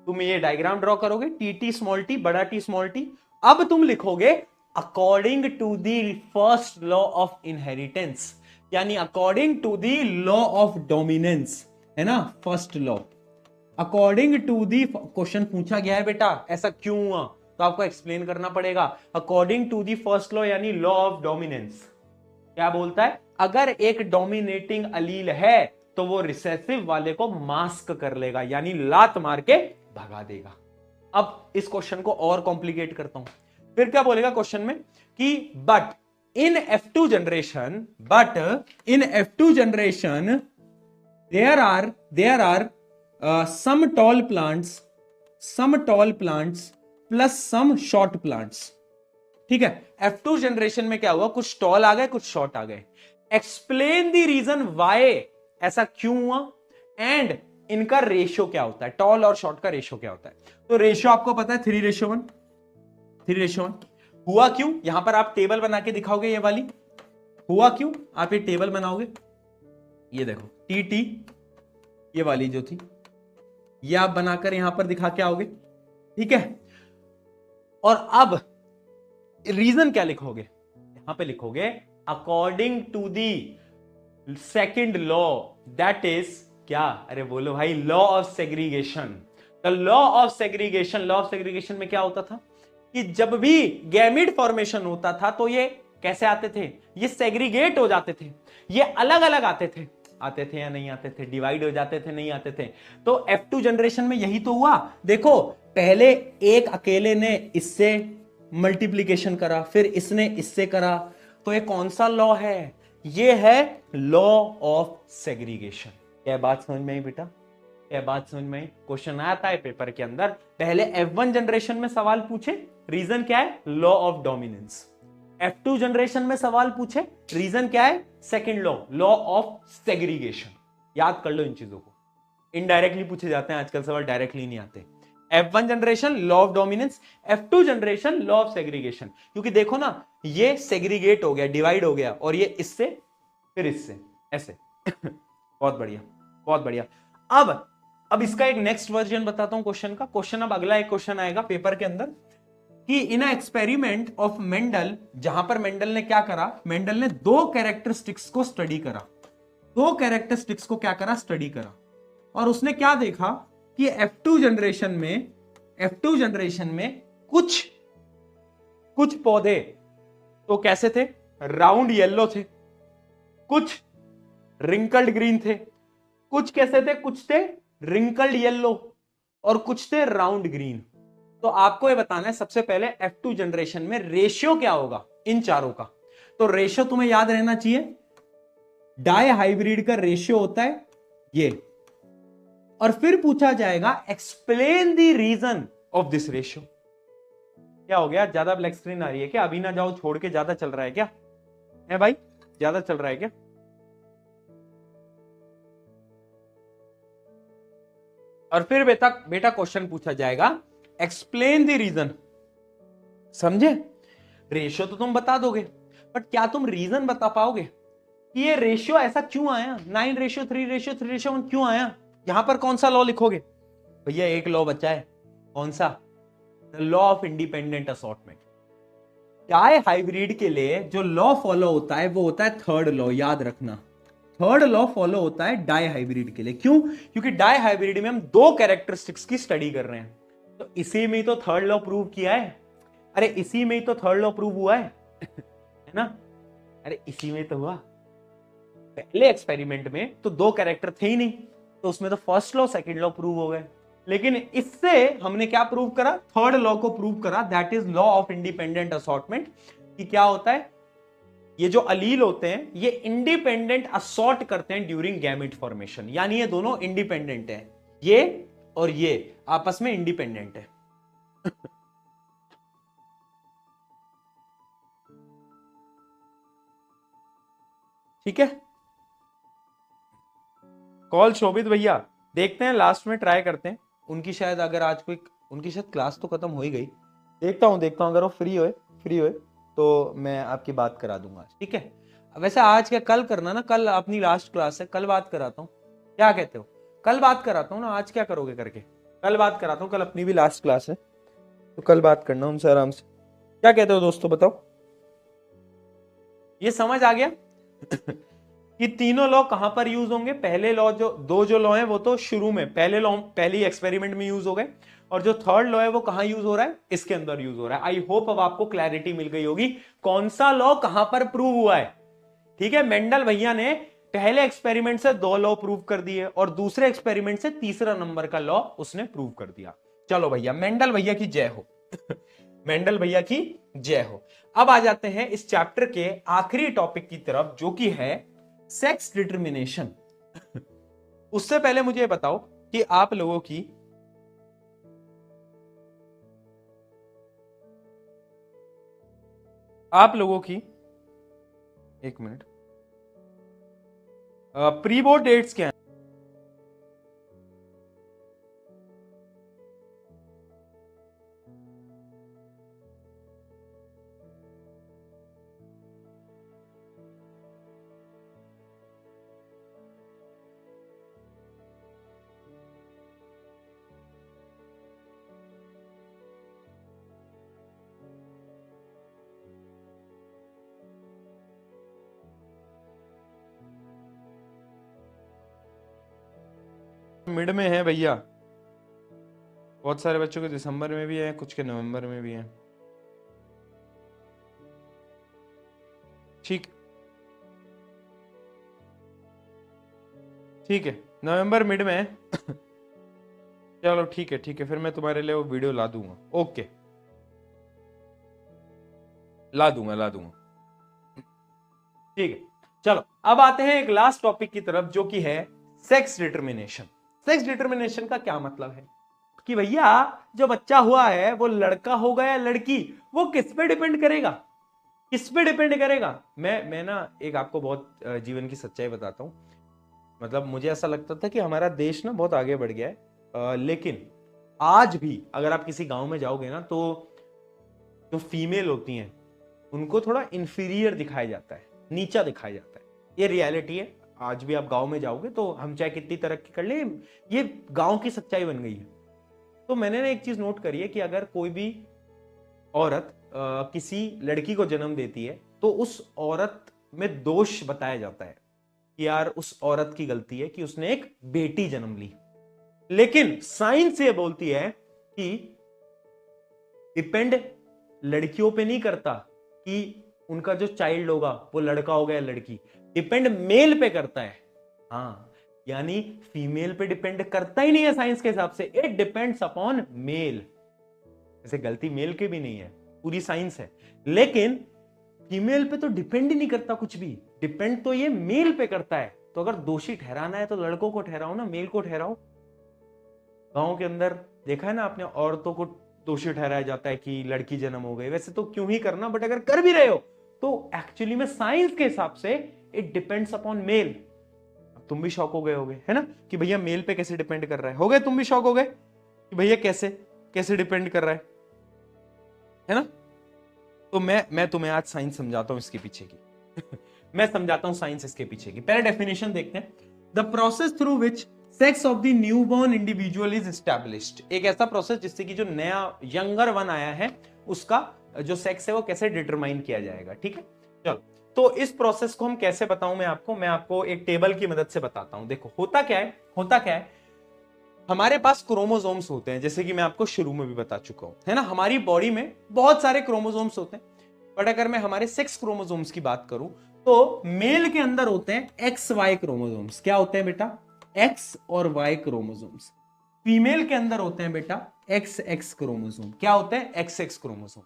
तुम, ये डायग्राम ड्रॉ करोगे, टी स्मॉल टी बड़ा टी स्मॉल टी, अब तुम लिखोगे according to the first law of inheritance, यानी according to the law of dominance, है ना, first law. According to the, question पूछा गया है बेटा ऐसा क्यों हुआ, तो आपको एक्सप्लेन करना पड़ेगा। According to the first law यानी लॉ ऑफ डोमिनेंस, क्या बोलता है, अगर एक डोमिनेटिंग अलील है तो वो रिसेसिव वाले को मास्क कर लेगा, यानी लात मार के भगा देगा। अब इस क्वेश्चन को और कॉम्प्लिकेट करता हूं, फिर क्या बोलेगा क्वेश्चन में कि but in F2 generation, there are some tall plants plus some short plants। ठीक है, F2 जनरेशन में क्या हुआ, कुछ टॉल आ गए कुछ शॉर्ट आ गए। एक्सप्लेन द रीजन वाई, ऐसा क्यों हुआ, एंड इनका रेशियो क्या होता है, टॉल और शॉर्ट का रेशियो क्या होता है। तो रेशियो आपको पता है 3:1, 3:1। हुआ क्यों, यहां पर आप टेबल बना के दिखाओगे, ये वाली हुआ क्यों, आप ये टेबल बनाओगे, ये देखो TT, ये वाली जो थी, ये आप बनाकर यहां पर दिखा के आओगे, ठीक है। और अब रीजन क्या लिखोगे, यहां पे लिखोगे according to the second law, that is क्या, अरे बोलो भाई, law of segregation. The law of segregation, law of segregation में क्या होता था कि जब भी गैमीट फॉर्मेशन होता था तो ये कैसे आते थे, ये सेग्रीगेट हो जाते थे, ये अलग अलग आते थे या नहीं आते थे, डिवाइड हो जाते थे, नहीं आते थे। तो F2 जनरेशन में यही तो हुआ, देखो पहले एक अकेले ने इससे मल्टीप्लीकेशन करा, फिर इसने इससे करा, तो ये कौन सा लॉ है, ये है लॉ ऑफ सेग्रीगेशन। क्या बात समझ में आई बेटा, क्या बात समझ में आई। क्वेश्चन आता है पेपर के अंदर, पहले F1 जनरेशन में सवाल पूछे, रीजन क्या है, law of dominance. F2 generation में सवाल पूछे, रीजन क्या है, second law, law of segregation. याद कर लो इन चीजों को, इनडायरेक्टली पूछे जाते हैं आजकल सवाल, डायरेक्टली नहीं आते। F1 generation law of dominance, F2 generation law of segregation, क्योंकि देखो ना ये सेग्रीगेट हो गया, डिवाइड हो गया, और ये इससे फिर इससे ऐसे बहुत बढ़िया, बहुत बढ़िया। अब इसका एक नेक्स्ट वर्जन बताता हूं क्वेश्चन का। क्वेश्चन अब अगला एक क्वेश्चन आएगा पेपर के अंदर कि इन एक्सपेरिमेंट ऑफ मेंडल, जहां पर मेंडल ने क्या करा, मेंडल ने दो कैरेक्टरिस्टिक्स को स्टडी करा, दो कैरेक्टरिस्टिक्स को क्या करा, स्टडी करा, और उसने क्या देखा कि F2 जनरेशन में कुछ पौधे तो कैसे थे, राउंड येलो थे, कुछ रिंकल्ड ग्रीन थे, कुछ कैसे थे, कुछ थे रिंकल्ड येलो, और कुछ थे राउंड ग्रीन। तो आपको ये बताना है सबसे पहले F2 जनरेशन में रेशियो क्या होगा इन चारों का। तो रेशियो तुम्हें याद रहना चाहिए, डाई हाइब्रिड का रेशियो होता है ये, और फिर पूछा जाएगा explain the reason of this ratio. क्या हो गया, ज्यादा ब्लैक स्क्रीन आ रही है क्या, अभी ना जाओ छोड़ के, ज्यादा चल रहा है क्या, है भाई, ज्यादा चल रहा है क्या। और फिर बेटा क्वेश्चन पूछा जाएगा एक्सप्लेन द रीजन, समझे। रेशियो तो तुम बता दोगे, बट क्या तुम रीजन बता पाओगे कि ये रेशियो ऐसा क्यों आया, 9:3:3:1 क्यों आया। यहां पर कौन सा लॉ लिखोगे, भैया एक लॉ बचा है, कौन सा, the law of independent assortment. Dihybrid के लिए जो लॉ फॉलो होता है वो होता है थर्ड लॉ, याद रखना, थर्ड लॉ फॉलो होता है डाई हाइब्रिड के लिए। क्यों, क्योंकि डाई हाइब्रिड में हम दो कैरेक्टरिस्टिक्स की स्टडी कर रहे हैं, तो इसी में ही तो थर्ड लॉ प्रूव किया है, अरे इसी में ही तो थर्ड लॉ प्रूव हुआ है है ना, अरे इसी में तो हुआ। पहले एक्सपेरिमेंट में तो दो कैरेक्टर थे ही नहीं, तो उसमें तो first law second law prove हो गए, लेकिन इससे हमने क्या प्रूव करा, थर्ड लॉ को प्रूव करा, that is law of independent assortment. कि क्या होता है, ये जो अलील होते हैं ये इंडिपेंडेंट असॉर्ट करते हैं ड्यूरिंग गैमेट फॉर्मेशन, यानी ये दोनों इंडिपेंडेंट है, ये और ये आपस में इंडिपेंडेंट है ठीक है। कॉल शोभित भैया, देखते हैं लास्ट में ट्राई करते हैं, उनकी शायद अगर आज कोई, उनकी शायद क्लास तो खत्म हो ही गई, देखता हूं अगर वो फ्री हुए तो मैं आपकी बात करा दूंगा, ठीक है। वैसे आज क्या कल करना ना, कल अपनी लास्ट क्लास है, कल बात कराता हूँ, क्या कहते हो, कल बात कराता हूँ ना, आज क्या करोगे करके, कल बात कराता हूँ, कल अपनी भी लास्ट क्लास है, तो कल बात करना उनसे आराम से, क्या कहते हो दोस्तों, बताओ। ये समझ आ गया कि तीनों लॉ कहां पर यूज होंगे। पहले लॉ जो लॉ है वो तो शुरू में पहले लॉ पहली एक्सपेरिमेंट में यूज हो गए, और जो थर्ड लॉ है वो कहां यूज हो रहा है, इसके अंदर यूज हो रहा है। आई होप अब आपको क्लैरिटी मिल गई होगी कौन सा लॉ कहां पर प्रूव हुआ है। ठीक है, मेंडल भैया ने पहले एक्सपेरिमेंट से 2 लॉ प्रूव कर दिए और दूसरे एक्सपेरिमेंट से तीसरा नंबर का लॉ उसने प्रूव कर दिया। चलो भैया, मेंडल भैया की जय हो मेंडल भैया की जय हो। अब आ जाते हैं इस चैप्टर के आखिरी टॉपिक की तरफ, जो कि है सेक्स डिटर्मिनेशन उससे पहले मुझे बताओ कि आप लोगों की एक मिनट, प्री बोर्ड डेट्स क्या है? मिड में है भैया, बहुत सारे बच्चों के दिसंबर में भी है, कुछ के नवंबर में भी है। ठीक ठीक है, नवंबर मिड में है चलो ठीक है, ठीक है, फिर मैं तुम्हारे लिए वो वीडियो ला दूंगा। ओके, ला दूंगा। ठीक है, चलो अब आते हैं एक लास्ट टॉपिक की तरफ, जो कि है सेक्स डिटर्मिनेशन। सेक्स डिटर्मिनेशन का क्या मतलब है कि भैया जो बच्चा हुआ है वो लड़का होगा या लड़की, वो किस पे डिपेंड करेगा, किस पे डिपेंड करेगा। मैं ना एक आपको बहुत जीवन की सच्चाई बताता हूं। मतलब मुझे ऐसा लगता था कि हमारा देश ना बहुत आगे बढ़ गया है, लेकिन आज भी अगर आप किसी गांव में जाओगे ना, तो जो फीमेल होती हैं उनको थोड़ा इंफीरियर दिखाया जाता है, नीचा दिखाया जाता है। ये रियलिटी है। आज भी आप गांव में जाओगे तो हम चाहे कितनी तरक्की कर ले, ये गांव की सच्चाई बन गई है। तो मैंने ना एक चीज नोट करी है कि अगर कोई भी औरत किसी लड़की को जन्म देती है तो उस औरत में दोष बताया जाता है कि यार उस औरत की गलती है कि उसने एक बेटी जन्म ली। लेकिन साइंस ये बोलती है कि डिपेंड लड़कियों पे नहीं करता कि उनका जो चाइल्ड होगा वो लड़का होगा या लड़की, डिपेंड मेल पे करता है। हाँ, यानी फीमेल पे डिपेंड करता ही नहीं है साइंस के हिसाब से, इट डिपेंड्स अपॉन मेल। ऐसे गलती मेल के भी नहीं है, पूरी साइंस है। लेकिन फीमेल पे तो डिपेंड ही नहीं करता कुछ भी, डिपेंड तो ये मेल पे करता है। तो अगर दोषी ठहराना है तो लड़कों को ठहराओ ना, मेल को ठहराओ। गांव के अंदर देखा है ना आपने, औरतों को दोषी ठहराया जाता है कि लड़की जन्म हो गई। वैसे तो क्यों ही करना, बट अगर कर भी रहे हो तो एक्चुअली में साइंस के हिसाब से इट डिपेंड्स अपॉन मेल। तुम भी शॉक हो गए होगे, है ना, कि भैया मेल पे कैसे डिपेंड कर रहा है। हो गए तुम भी शॉक हो गए कि भैया कैसे कैसे डिपेंड कर रहा है ना। तो मैं तुम्हें आज साइंस समझाता हूं इसके पीछे की मैं समझाता हूं साइंस इसके पीछे की। पहले डेफिनेशन देखते हैं। The process through which sex of the newborn individual is established. एक ऐसा प्रोसेस जिससे कि जो नया यंगर वन आया है उसका जो सेक्स है वो कैसे डिटरमाइन किया जाएगा। ठीक है, चलो तो इस प्रोसेस को हम कैसे बताऊं मैं आपको एक टेबल की मदद से बताता हूं। देखो होता क्या है, हमारे पास क्रोमोसोम्स होते हैं, जैसे कि मैं आपको शुरू में भी बता चुका हूं, है ना। हमारी बॉडी में बहुत सारे क्रोमोसोम्स होते हैं, बट अगर मैं हमारे सेक्स क्रोमोसोम्स की बात करूं तो मेल के अंदर होते हैं एक्स वाई क्रोमोसोम्स। क्या होते हैं बेटा, एक्स और वाई क्रोमोसोम्स। फीमेल के अंदर होते हैं बेटा एक्स एक्स क्रोमोसोम। क्या होते हैं, एक्स एक्स क्रोमोसोम।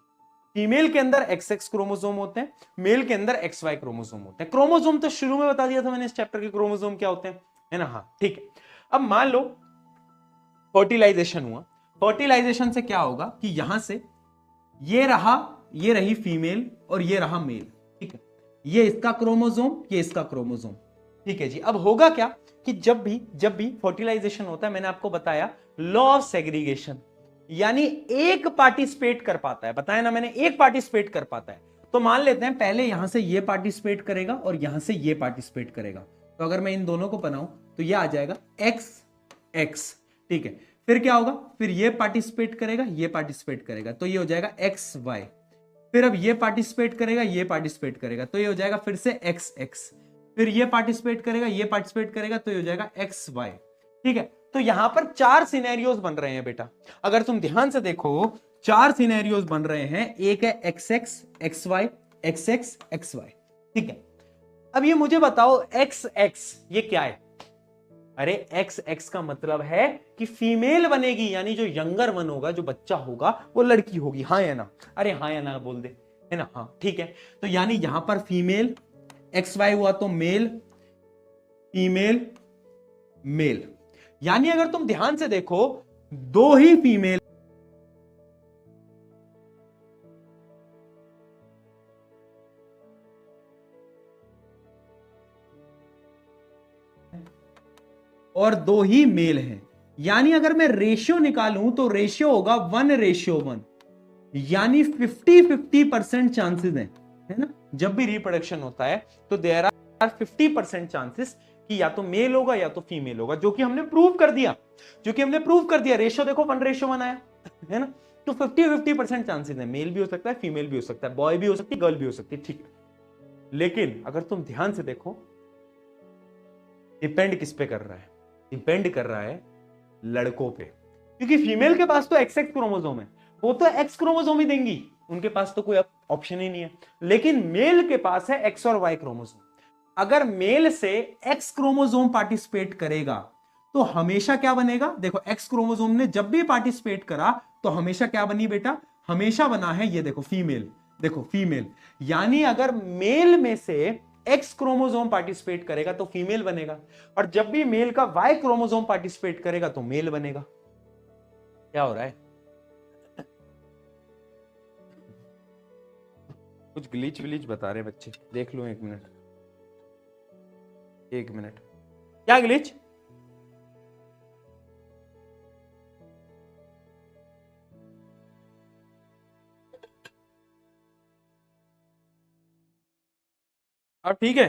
फीमेल के अंदर एक्स एक्स क्रोमोसोम होते हैं, मेल के अंदर एक्स वाई क्रोमोसोम होते हैं। क्रोमोसोम तो शुरू में बता दिया था मैंने इस चैप्टर के, क्रोमोसोम क्या होते हैं, है ना। हाँ ठीक है, अब मान लो फर्टिलाइजेशन हुआ। फर्टिलाइजेशन से क्या होगा कि यहां से ये रही फीमेल और ये रहा मेल। ठीक है, ये इसका क्रोमोसोम, ये इसका क्रोमोसोम। ठीक है जी, अब होगा क्या कि जब भी फर्टिलाइजेशन होता है, मैंने आपको बताया लॉ ऑफ सेग्रीगेशन, यानी एक पार्टिसिपेट कर पाता है, बताया ना मैंने, एक पार्टिसिपेट कर पाता है। तो मान लेते हैं पहले यहां से ये पार्टिसिपेट करेगा और यहां से ये पार्टिसिपेट करेगा। तो अगर मैं इन दोनों को बनाऊं तो ये आ जाएगा एक्स एक्स। ठीक है, फिर क्या होगा, फिर ये पार्टिसिपेट करेगा, ये पार्टिसिपेट करेगा, तो ये हो जाएगा एक्स वाई। फिर अब ये पार्टिसिपेट करेगा, ये पार्टिसिपेट करेगा, तो ये हो जाएगा फिर से एक्स एक्स, फिर ये पार्टिसिपेट करेगा, ये पार्टिसिपेट करेगा, तो ये हो जाएगा एक्स वाई। ठीक है, तो यहां पर 4 सिनेरियोज बन रहे हैं बेटा, अगर तुम ध्यान से देखो 4 सिनेरियोज बन रहे हैं। एक है X X X Y, X X X Y. ठीक है, अब ये मुझे बताओ एक्स एक्स ये क्या है? अरे एक्स एक्स का मतलब है कि फीमेल बनेगी, यानी जो यंगर वन होगा, जो बच्चा होगा वो लड़की होगी, हाँ या ना? अरे हाँ या ना बोल दे, है ना? हाँ ठीक है, तो यानी यहां पर फीमेल एक्स वाई हुआ तो मेल फीमेल मेल, यानी अगर तुम ध्यान से देखो 2 ही फीमेल और 2 ही मेल हैं, यानी अगर मैं रेशियो निकालूं तो रेशियो होगा 1:1, यानी 50-50% चांसेस हैं, है ना? जब भी रिप्रोडक्शन होता है तो देयर आर 50% चांसेस कि या तो मेल होगा या तो फीमेल होगा, जो कि हमने प्रूव कर दिया, रेशियो देखो 1:1 आया, है ना? तो 50-50% चांसेस है, मेल भी हो सकता है, फीमेल भी हो सकता है, बॉय भी हो सकती है, गर्ल भी हो सकती है। ठीक है, लेकिन अगर तुम ध्यान से देखो डिपेंड किस पे कर रहा है? डिपेंड कर रहा है लड़कों पे, क्योंकि फीमेल के पास तो एक्स एक्स क्रोमोसोम है, वो तो एक्स क्रोमोसोम ही देंगी, उनके पास तो कोई ऑप्शन ही नहीं है। लेकिन मेल के पास है एक्स और वाई क्रोमोसोम। अगर मेल से एक्स क्रोमोसोम पार्टिसिपेट करेगा तो हमेशा क्या बनेगा? देखो एक्स क्रोमोसोम ने जब भी पार्टिसिपेट करा तो हमेशा क्या बनी बेटा? हमेशा बना है ये देखो फीमेल, देखो फीमेल, यानी अगर मेल में से एक्स क्रोमोसोम पार्टिसिपेट करेगा तो फीमेल बनेगा, और जब भी मेल का वाई क्रोमोसोम पार्टिसिपेट करेगा तो मेल बनेगा। क्या हो रहा है? कुछ ग्लिच विलिच बता रहे बच्चे, देख लो 1 मिनट, 1 मिनट, क्या ग्लिच? अब ठीक है?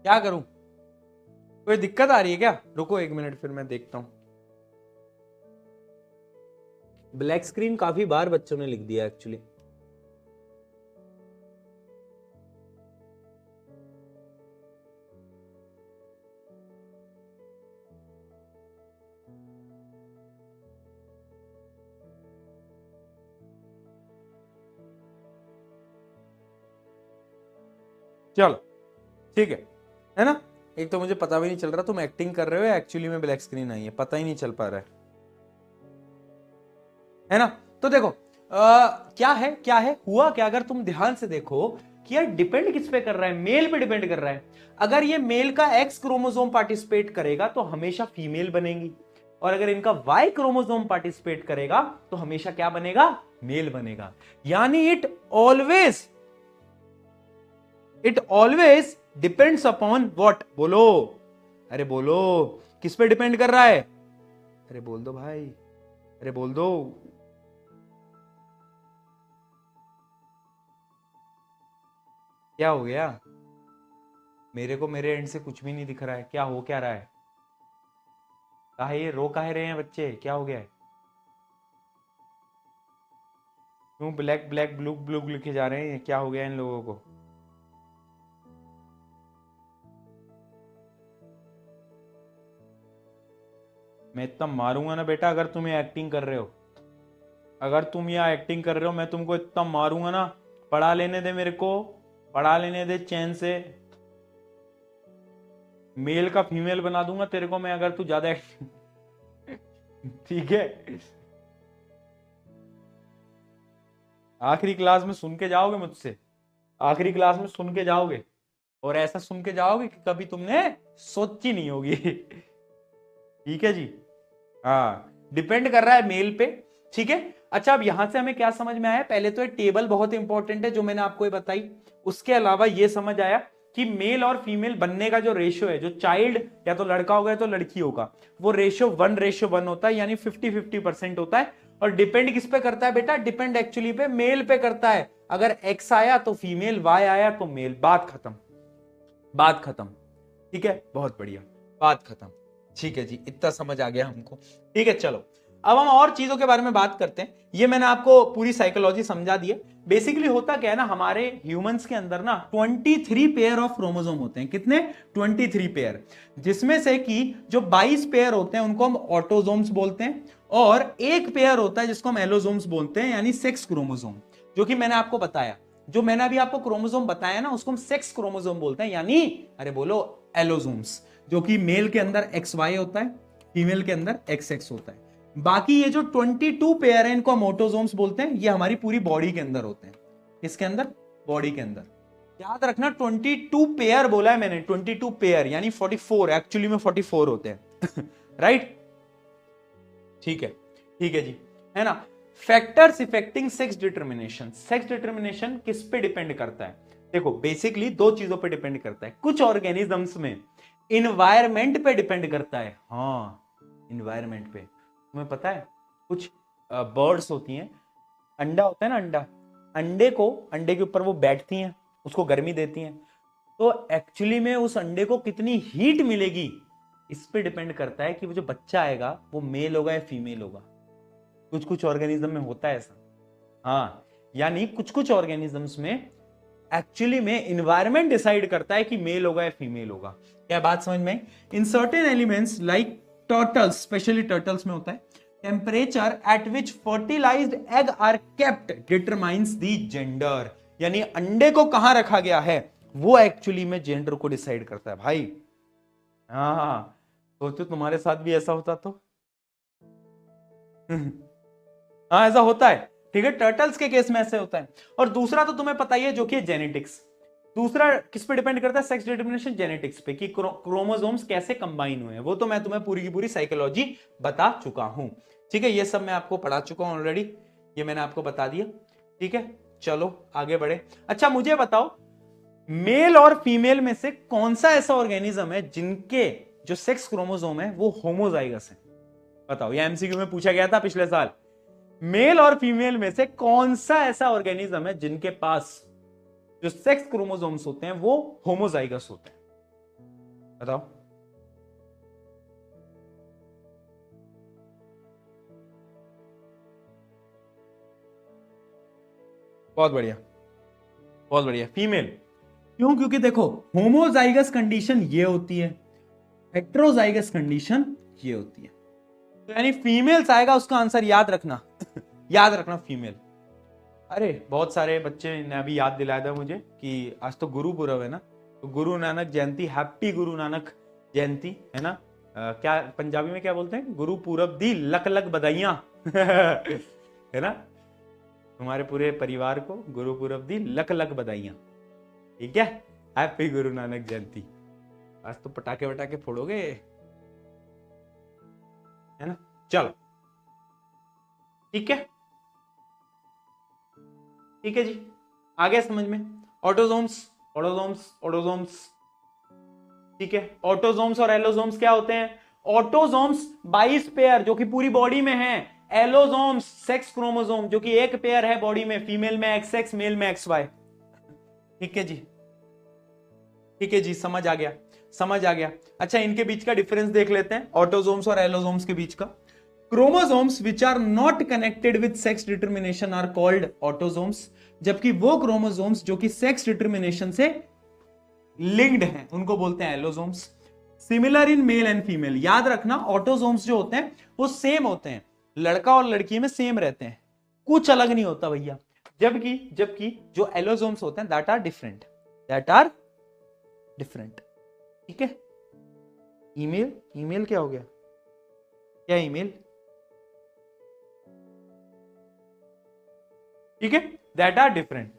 क्या करूं? कोई दिक्कत आ रही है क्या? रुको 1 मिनट, फिर मैं देखता हूं। ब्लैक स्क्रीन काफी बार बच्चों ने लिख दिया एक्चुअली। चलो ठीक है ना? एक तो मुझे पता भी नहीं चल रहा तुम एक्टिंग कर रहे हो, एक्चुअली में ब्लैक स्क्रीन आई है, पता ही नहीं चल पा रहा है ना? तो देखो क्या है हुआ क्या, अगर तुम ध्यान से देखो कि यार डिपेंड किस पे कर रहा है? मेल पे डिपेंड कर रहा है। अगर ये मेल का एक्स क्रोमोसोम पार्टिसिपेट करेगा तो हमेशा फीमेल बनेगी, और अगर इनका वाई क्रोमोसोम पार्टिसिपेट करेगा तो हमेशा क्या बनेगा? मेल बनेगा। यानी it always depends upon what? बोलो, अरे बोलो, किस पे डिपेंड कर रहा है? अरे बोल दो भाई, अरे बोल दो। क्या हो गया? मेरे को मेरे एंड से कुछ भी नहीं दिख रहा है, क्या हो क्या रहा है? काहे ये रो काहे रहे हैं बच्चे? क्या हो गया है? क्यों ब्लैक ब्लैक ब्लू ब्लू लिखे जा रहे हैं? क्या हो गया इन लोगों को? मैं इतना मारूंगा ना बेटा अगर तुम ये एक्टिंग कर रहे हो, अगर तुम यहाँ एक्टिंग कर रहे हो मैं तुमको इतना मारूंगा ना। पढ़ा लेने दे मेरे को, पढ़ा लेने दे चैन से। मेल का फीमेल बना दूंगा तेरे को मैं, अगर तू ज्यादा एक्टिंग ठीक है? आखिरी क्लास में सुन के जाओगे मुझसे, आखिरी क्लास में सुन के जाओगे, और ऐसा सुन के जाओगे कि कभी तुमने सोची नहीं होगी ठीक है जी? हाँ, डिपेंड कर रहा है मेल पे। ठीक है, अच्छा अब यहां से हमें क्या समझ में आया? पहले तो ये टेबल बहुत इंपॉर्टेंट है जो मैंने आपको ये बताई, उसके अलावा ये समझ आया कि मेल और फीमेल बनने का जो रेशियो है, जो चाइल्ड या तो लड़का होगा या तो लड़की होगा, वो रेशियो 1:1 होता है, यानी 50-50% होता है। और डिपेंड किस पे करता है बेटा? डिपेंड एक्चुअली पे मेल पे करता है। अगर एक्स आया तो फीमेल, वाई आया तो मेल, बात खत्म, बात खत्म। ठीक है, बहुत बढ़िया, बात खत्म। ठीक है जी, इतना समझ आ गया हमको। ठीक है, चलो अब हम और चीजों के बारे में बात करते हैं। ये मैंने आपको पूरी साइकोलॉजी समझा दी है। बेसिकली होता क्या है ना, हमारे ह्यूमंस के अंदर ना 23 पेयर ऑफ क्रोमोसोम होते हैं। कितने? 23 पेयर, जिसमें से कि जो 22 पेयर होते हैं उनको हम ऑटोजोम्स बोलते हैं, और एक पेयर होता है जिसको हम एलोजोम्स बोलते हैं, यानी सेक्स क्रोमोसोम। जो कि मैंने आपको बताया, जो मैंने अभी आपको क्रोमोसोम बताया ना, उसको हम सेक्स क्रोमोसोम बोलते हैं, यानी अरे बोलो एलोजोम्स, जो कि मेल के अंदर XY होता है, फीमेल के अंदर XX होता है। बाकी ये जो 22 पेयर है, इनको हम ऑटोजोम्स बोलते हैं। ये हमारी पूरी बॉडी के अंदर होते हैं। इसके अंदर, बॉडी के अंदर। याद रखना 22 पेयर बोला है मैंने, 22 पेयर यानी 44, एक्चुअली में 44 होते हैं। राइट? ठीक है, ठीक है जी, है ना। Factors affecting sex determination. Sex determination किस पे डिपेंड करता है? देखो बेसिकली दो चीजों पे डिपेंड करता है। कुछ ऑर्गेनिजम्स में इन्वायरमेंट पे डिपेंड करता है। हाँ, इन्वायरमेंट पे। तुम्हें पता है कुछ बर्ड्स होती हैं, अंडा होता है ना, अंडा, अंडे के ऊपर वो बैठती हैं, उसको गर्मी देती हैं। तो एक्चुअली में उस अंडे को कितनी हीट मिलेगी, इस पे डिपेंड करता है कि वो जो बच्चा आएगा वो मेल होगा या फीमेल होगा। कुछ कुछ ऑर्गेनिज्म में होता है ऐसा। हाँ, यानी कुछ कुछ ऑर्गेनिजम्स में एक्चुअली में इन्वायरमेंट डिसाइड करता है कि मेल होगा या फीमेल होगा। क्या बात समझ में? In certain elements like turtles, specially turtles में होता है, temperature at which fertilized egg are kept determines the gender. यानी अंडे को कहां रखा गया है वो एक्चुअली में जेंडर को डिसाइड करता है भाई। हाँ, सोचो तुम्हारे साथ भी ऐसा होता तो। हाँ, ऐसा होता है। ठीक है, टर्टल्स के केस में ऐसे होता है। और दूसरा तो तुम्हें पता ही है, जो कि जेनेटिक्स। दूसरा किस पे डिपेंड करता है? सेक्स डिटर्मिनेशन जेनेटिक्स पे, कि क्रोमोसोम्स कैसे कंबाइन हुए हैं। वो तो मैं तुम्हें पूरी की पूरी साइकोलॉजी बता चुका हूं। ठीक है, ये सब मैं आपको पढ़ा चुका हूं ऑलरेडी, ये मैंने आपको बता दिया। ठीक है, चलो आगे बढ़े। अच्छा मुझे बताओ, मेल और फीमेल में से कौन सा ऐसा ऑर्गेनिज्म है जिनके जो सेक्स क्रोमोसोम है वो होमोजाइगस है? बताओ, ये एमसीक्यू में पूछा गया था पिछले साल। मेल और फीमेल में से कौन सा ऐसा ऑर्गेनिज्म है जिनके पास जो सेक्स क्रोमोसोम्स होते हैं वो होमोजाइगस होते हैं? बताओ। बहुत बढ़िया, बहुत बढ़िया, फीमेल। क्यों? क्योंकि देखो होमोजाइगस कंडीशन ये होती है, हेट्रोजाइगस कंडीशन ये होती है। तो यानी फीमेल्स आएगा उसका आंसर, याद रखना। याद रखना फीमेल। अरे बहुत सारे बच्चे ने अभी याद दिलाया था मुझे कि आज तो गुरु पूरब है ना, तो गुरु नानक जयंती, हैप्पी गुरु नानक जयंती, है ना। क्या पंजाबी में क्या बोलते हैं? गुरु पूरब दी लक लक बधाइयां। है ना, तुम्हारे पूरे परिवार को गुरु पूरब दी लक लक बधाइयां। ठीक है, हैप्पी गुरु नानक जयंती। आज तो पटाखे वटाखे फोड़ोगे, है ना। चलो ठीक है, ठीक है जी, आ गया समझ में। Autosomes, autosomes, autosomes. ठीक है, ऑटोजोम्स और एलोजोम्स क्या होते हैं? ऑटोजोम्स 22 पेयर जो कि पूरी बॉडी में है। एलोजोम्स सेक्स क्रोमोसोम जो कि एक पेयर है बॉडी में, फीमेल में XX, मेल में XY। ठीक है जी, ठीक है जी, समझ आ गया, समझ आ गया। अच्छा, इनके बीच का डिफरेंस देख लेते हैं, ऑटोजोम्स और एलोजोम्स के बीच का। Chromosomes which are not connected with sex determination are called autosomes, जबकि वो क्रोमोसोम्स जो कि सेक्स डिटर्मिनेशन से लिंक्ड हैं उनको बोलते हैं allosomes. Similar in male and female. याद रखना ऑटोजोम्स जो होते हैं वो सेम होते हैं, लड़का और लड़की में सेम रहते हैं, कुछ अलग नहीं होता भैया। जबकि जबकि जो एलोजोम्स होते हैं that are different, that are different. ठीक है, ईमेल, ईमेल क्या हो गया? क्या ईमेल? ठीक है, that are different.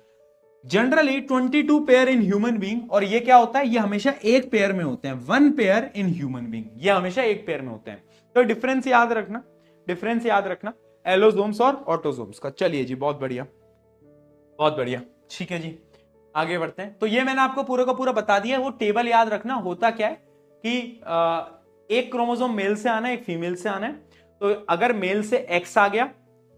Generally 22 pair in human being, और ये क्या होता है? ये हमेशा एक पेयर में होते हैं, 1 पेयर इन ह्यूमन बीइंग, ये हमेशा एक पेयर में होते हैं। तो डिफरेंस याद रखना, डिफरेंस याद रखना एलोजोम्स और ऑटोजोम्स का। चलिए जी, बहुत बढ़िया, बहुत बढ़िया। ठीक है जी, आगे बढ़ते हैं। तो ये मैंने आपको पूरा का पूरा बता दिया। वो टेबल याद रखना, होता क्या है कि एक क्रोमोसोम मेल से आना है, एक फीमेल से आना है। तो अगर मेल से एक्स आ गया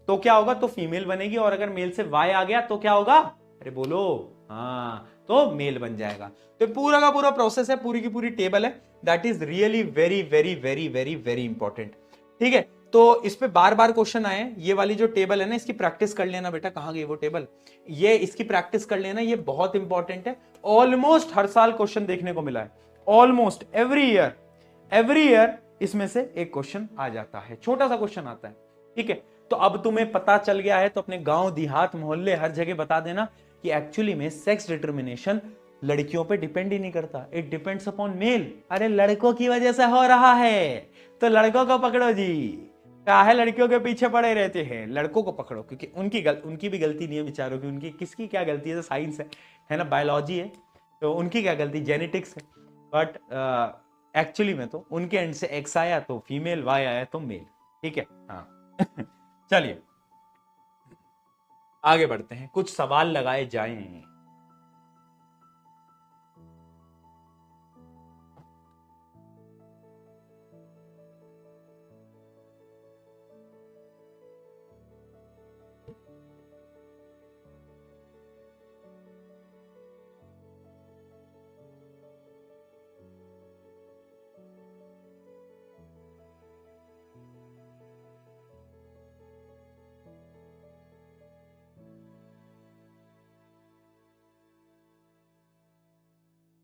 तो क्या होगा, तो फीमेल बनेगी, और अगर मेल से वाई आ गया तो क्या होगा, अरे बोलो, हाँ, तो मेल बन जाएगा। तो पूरा का पूरा प्रोसेस है, पूरी की पूरी टेबल है। That is really very very very very very important. ठीक है, तो इस पे बार बार क्वेश्चन आए। ये वाली जो टेबल है ना, इसकी प्रैक्टिस कर लेना बेटा। कहां गई वो टेबल, ये इसकी प्रैक्टिस कर लेना, ये बहुत इंपॉर्टेंट है। ऑलमोस्ट हर साल क्वेश्चन देखने को मिला है, ऑलमोस्ट एवरी ईयर इसमें से एक क्वेश्चन आ जाता है, छोटा सा क्वेश्चन आता है। ठीक है, तो अब तुम्हें पता चल गया है, तो अपने गांव देहात मोहल्ले हर जगह बता देना कि एक्चुअली में सेक्स डिटर्मिनेशन लड़कियों पे डिपेंड ही नहीं करता, इट डिपेंड्स अपॉन मेल। अरे लड़कों की वजह से हो रहा है, तो लड़कों को पकड़ो जी, काहे लड़कियों के पीछे पड़े रहते हैं, लड़कों को पकड़ो, क्योंकि उनकी भी गलती नहीं है बेचारों की। उनकी किसकी क्या गलती है, तो साइंस है ना, बायोलॉजी है, तो उनकी क्या गलती, जेनेटिक्स है। बट एक्चुअली में तो उनके एंड से एक्स आया तो फीमेल, वाई आया तो मेल। ठीक है, हाँ। चलिए आगे बढ़ते हैं, कुछ सवाल लगाए जाएं।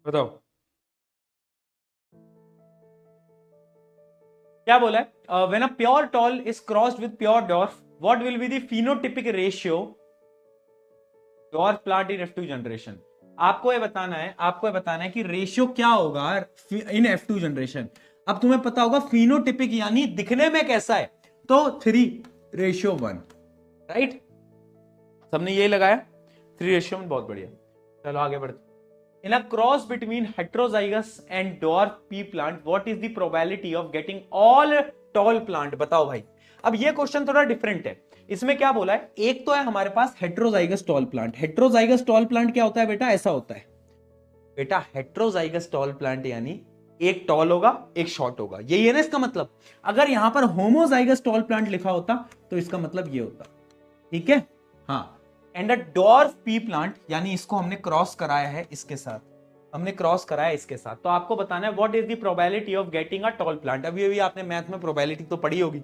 बताओ क्या बोला है, when a pure tall is crossed with pure dwarf, what will be the phenotypic ratio dwarf plant in F2 generation. आपको ये बताना है कि रेशियो क्या होगा इन F2 जनरेशन। अब तुम्हें पता होगा फिनोटिपिक यानी दिखने में कैसा है, तो 3:1, राइट। सबने यही लगाया, 3:1, बहुत बढ़िया। चलो आगे बढ़ते। In a cross between heterozygous and dwarf pea plant, what is the probability of getting all tall plant? बताओ भाई। अब ये क्वेश्चन थोड़ा डिफरेंट है। इसमें क्या बोला है, एक तो है हमारे पास heterozygous tall plant. Heterozygous tall plant क्या होता है बेटा, ऐसा होता है बेटा, हेट्रोजाइगस टॉल प्लांट यानी एक टॉल होगा एक शॉर्ट होगा, यही है ना इसका मतलब। अगर यहां पर होमोजाइगस टॉल प्लांट लिखा होता तो इसका मतलब ये होता। ठीक है, हाँ। And a dwarf P plant यानी इसको हमने क्रॉस कराया है इसके साथ, तो आपको बताना है what is the probability of getting a tall plant. अभी आपने मैथ में प्रोबेबिलिटी तो पढ़ी होगी,